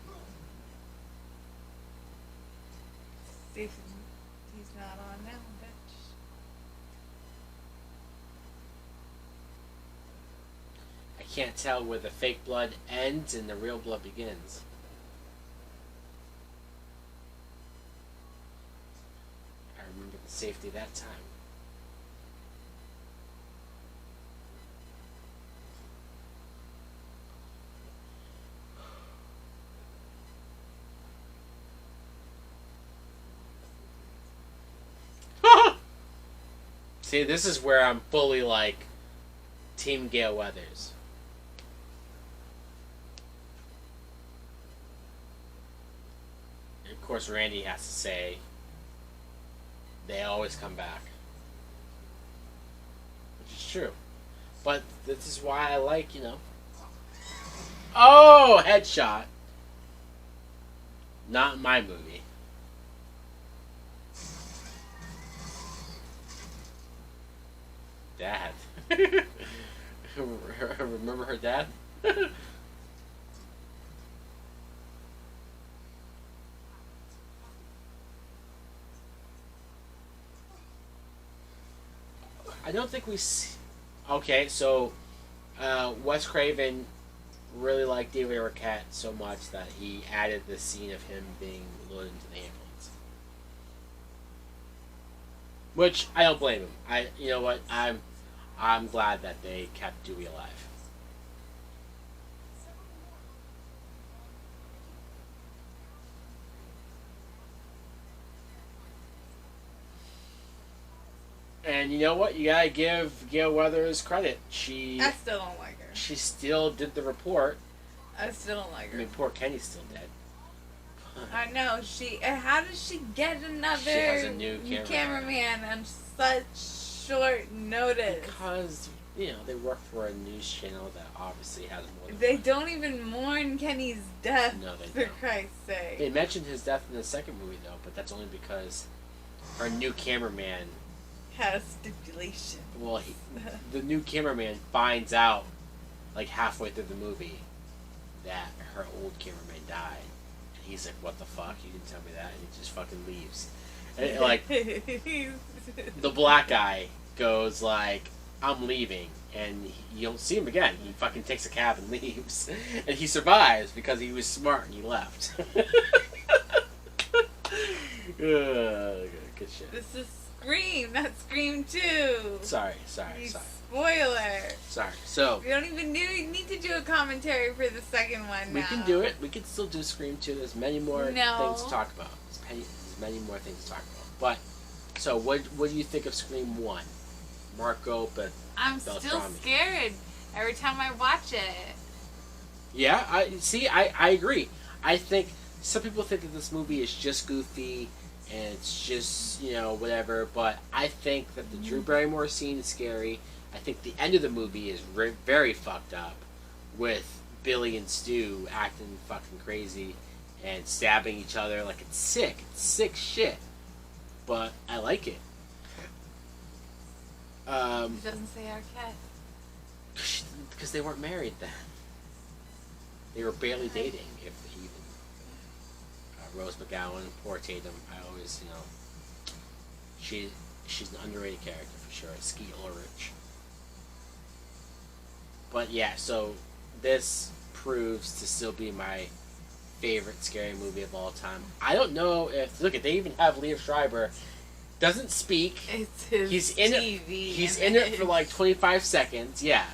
See if he's not on now, bitch. I can't tell where the fake blood ends and the real blood begins. I remember the safety that time. See, this is where I'm fully like Team Gale Weathers. And of course, Randy has to say they always come back, which is true. But this is why I like, oh, headshot. Not my movie. Dad. Remember her dad? I don't think we see... Okay, so Wes Craven really liked David Arquette so much that he added the scene of him being loaded into the ambulance. Which I don't blame him. You know what? I'm glad that they kept Dewey alive. And you know what? You gotta give Gale Weathers credit. I still don't like her. She still did the report. I still don't like her. I mean, poor Kenny's still dead. I know. How did she get another She has a new cameraman on such short notice? Because, they work for a news channel that obviously has more than They don't even mourn Kenny's death, No, they for don't. Christ's sake. They mentioned his death in the second movie, though, but that's only because our new cameraman... Has stipulation. Well, the new cameraman finds out, like, halfway through the movie that her old cameraman died. And he's like, what the fuck? You didn't tell me that. And he just fucking leaves. And, like, the black guy goes, like, I'm leaving. And you don't see him again. He fucking takes a cab and leaves. And he survives because he was smart and he left. Good shit. This is Scream, not Scream 2. Sorry. Spoiler. Sorry. So We don't even need to do a commentary for the second one now. we can do it. We can still do Scream 2. There's many more things to talk about. There's many more things to talk about. But so what do you think of Scream 1? Marco, but I'm still scared every time I watch it. Yeah, I agree. I think some people think that this movie is just goofy and it's just, whatever, but I think that the Drew Barrymore scene is scary. I think the end of the movie is very fucked up with Billy and Stu acting fucking crazy and stabbing each other like it's sick. It's sick shit. But I like it. It doesn't say Arquette. Because they weren't married then. They were barely dating, if even. Rose McGowan, poor Tatum. I always, she's an underrated character for sure. Skeet Ulrich. But yeah, so this proves to still be my favorite scary movie of all time. I don't know if they even have Liev Schreiber. Doesn't speak. It's his he's in TV. He's in it for like 25 seconds. Yeah,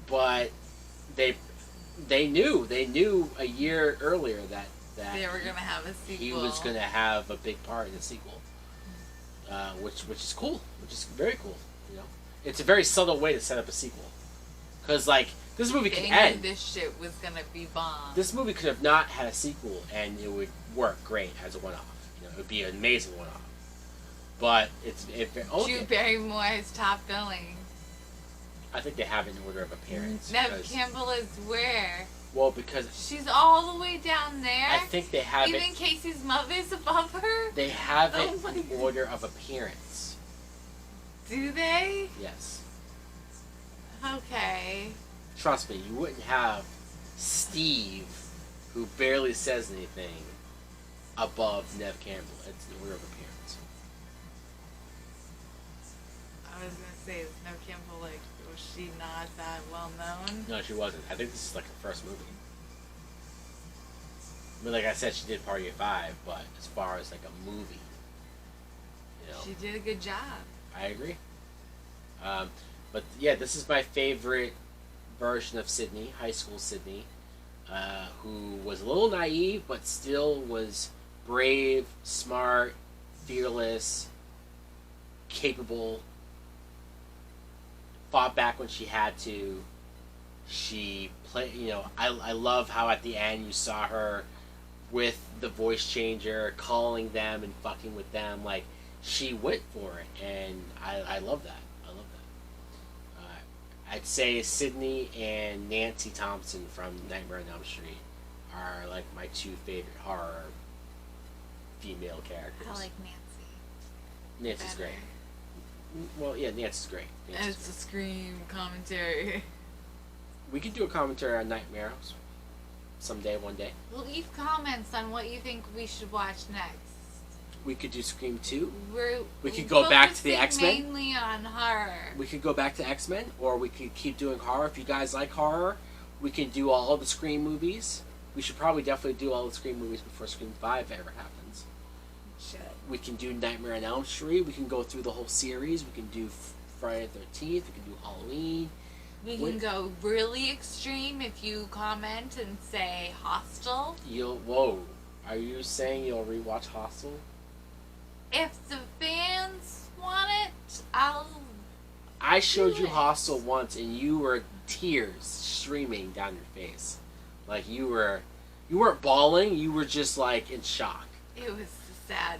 but they knew a year earlier that they were gonna have a sequel. He was gonna have a big part in the sequel, which is cool, which is very cool. It's a very subtle way to set up a sequel, because like this movie could end. This shit was gonna be bomb. This movie could have not had a sequel, and it would work great as a one-off. It would be an amazing one-off. But Drew Barrymore's top billing. I think they have it in order of appearance. Nev Campbell is where? Well, because she's all the way down there. I think they have Even Casey's mother's above her. They have it in order of appearance. Do they? Yes. Okay. Trust me, you wouldn't have Steve, who barely says anything, above Nev Campbell. It's in order of appearance. I was gonna say, is Nev Campbell was she not that well known? No, she wasn't. I think this is like her first movie. I mean, like I said, she did Party of Five, but as far as like a movie, she did a good job. I agree. But yeah, this is my favorite version of Sydney, high school Sydney, who was a little naive, but still was brave, smart, fearless, capable. Fought back when she had to. She played, I love how at the end you saw her with the voice changer, calling them and fucking with them. Like, she went for it, and I love that. I love that. I'd say Sydney and Nancy Thompson from Nightmare on Elm Street are like my two favorite horror female characters. I like Nancy. Nancy's great. Well, yeah, Nancy's great. It's a Scream commentary. We could do a commentary on Nightmares someday, one day. Leave comments on what you think we should watch next. We could do Scream 2. We could go back to the X-Men. Mainly on horror. We could go back to X-Men, or we could keep doing horror. If you guys like horror, we can do all the Scream movies. We should probably definitely do all the Scream movies before Scream 5 ever happens. We can do Nightmare on Elm Street. We can go through the whole series. We can do Friday the 13th. We can do Halloween. We can go really extreme if you comment and say Hostel. Whoa. Are you saying you'll rewatch Hostel? If the fans want it, I showed you Hostel once, and you were tears streaming down your face. Like, you weren't bawling. You were just, like, in shock. It was sad.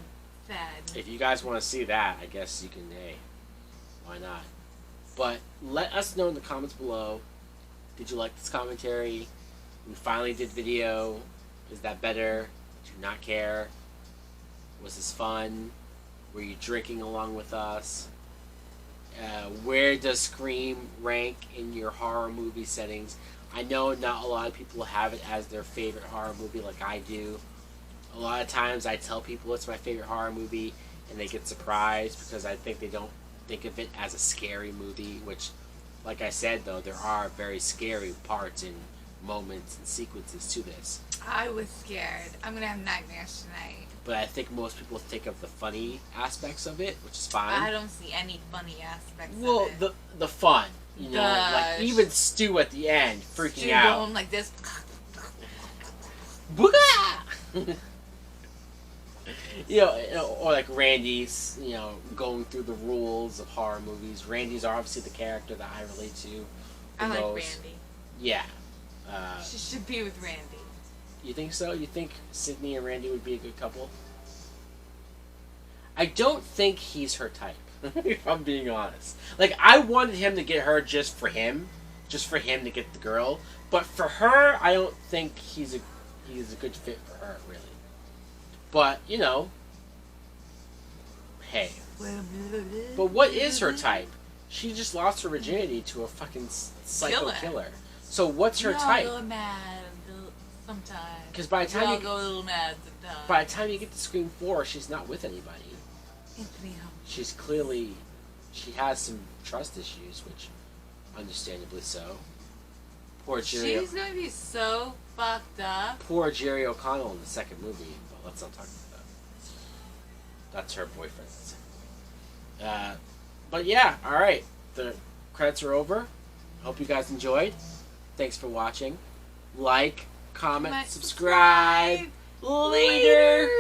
If you guys want to see that, I guess you can, hey, why not? But let us know in the comments below, did you like this commentary? We finally did video. Is that better? Did you not care? Was this fun? Were you drinking along with us? Where does Scream rank in your horror movie settings? I know not a lot of people have it as their favorite horror movie like I do. A lot of times I tell people it's my favorite horror movie and they get surprised because I think they don't think of it as a scary movie, which, like I said though, there are very scary parts in moments and sequences to this. I was scared. I'm gonna have nightmares tonight. But I think most people think of the funny aspects of it, which is fine. I don't see any funny aspects of Well, it. the fun. You know, like even Stu at the end freaking Stu out. going like this. Booga! you know, or like Randy's, you know, going through the rules of horror movies. Randy's obviously the character that I relate to. I like most. Randy. Yeah. She should be with Randy. You think so? You think Sydney and Randy would be a good couple? I don't think he's her type, if I'm being honest. Like, I wanted him to get her just for him to get the girl. But for her, I don't think he's a good fit for her, really. But, you know, hey. But what is her type? She just lost her virginity to a fucking psycho killer. So what's her type? Go mad sometimes. Because by the time go a little mad sometimes. By the time you get to Scream 4, she's not with anybody. Anthony She's clearly, she has some trust issues, which, understandably so. Poor Jerry. She's gonna be so fucked up. Poor Jerry O'Connell in the second movie, but let's not talk about that. That's her boyfriend. But yeah, all right. The credits are over. Hope you guys enjoyed. Thanks for watching. Like, comment, subscribe. Later.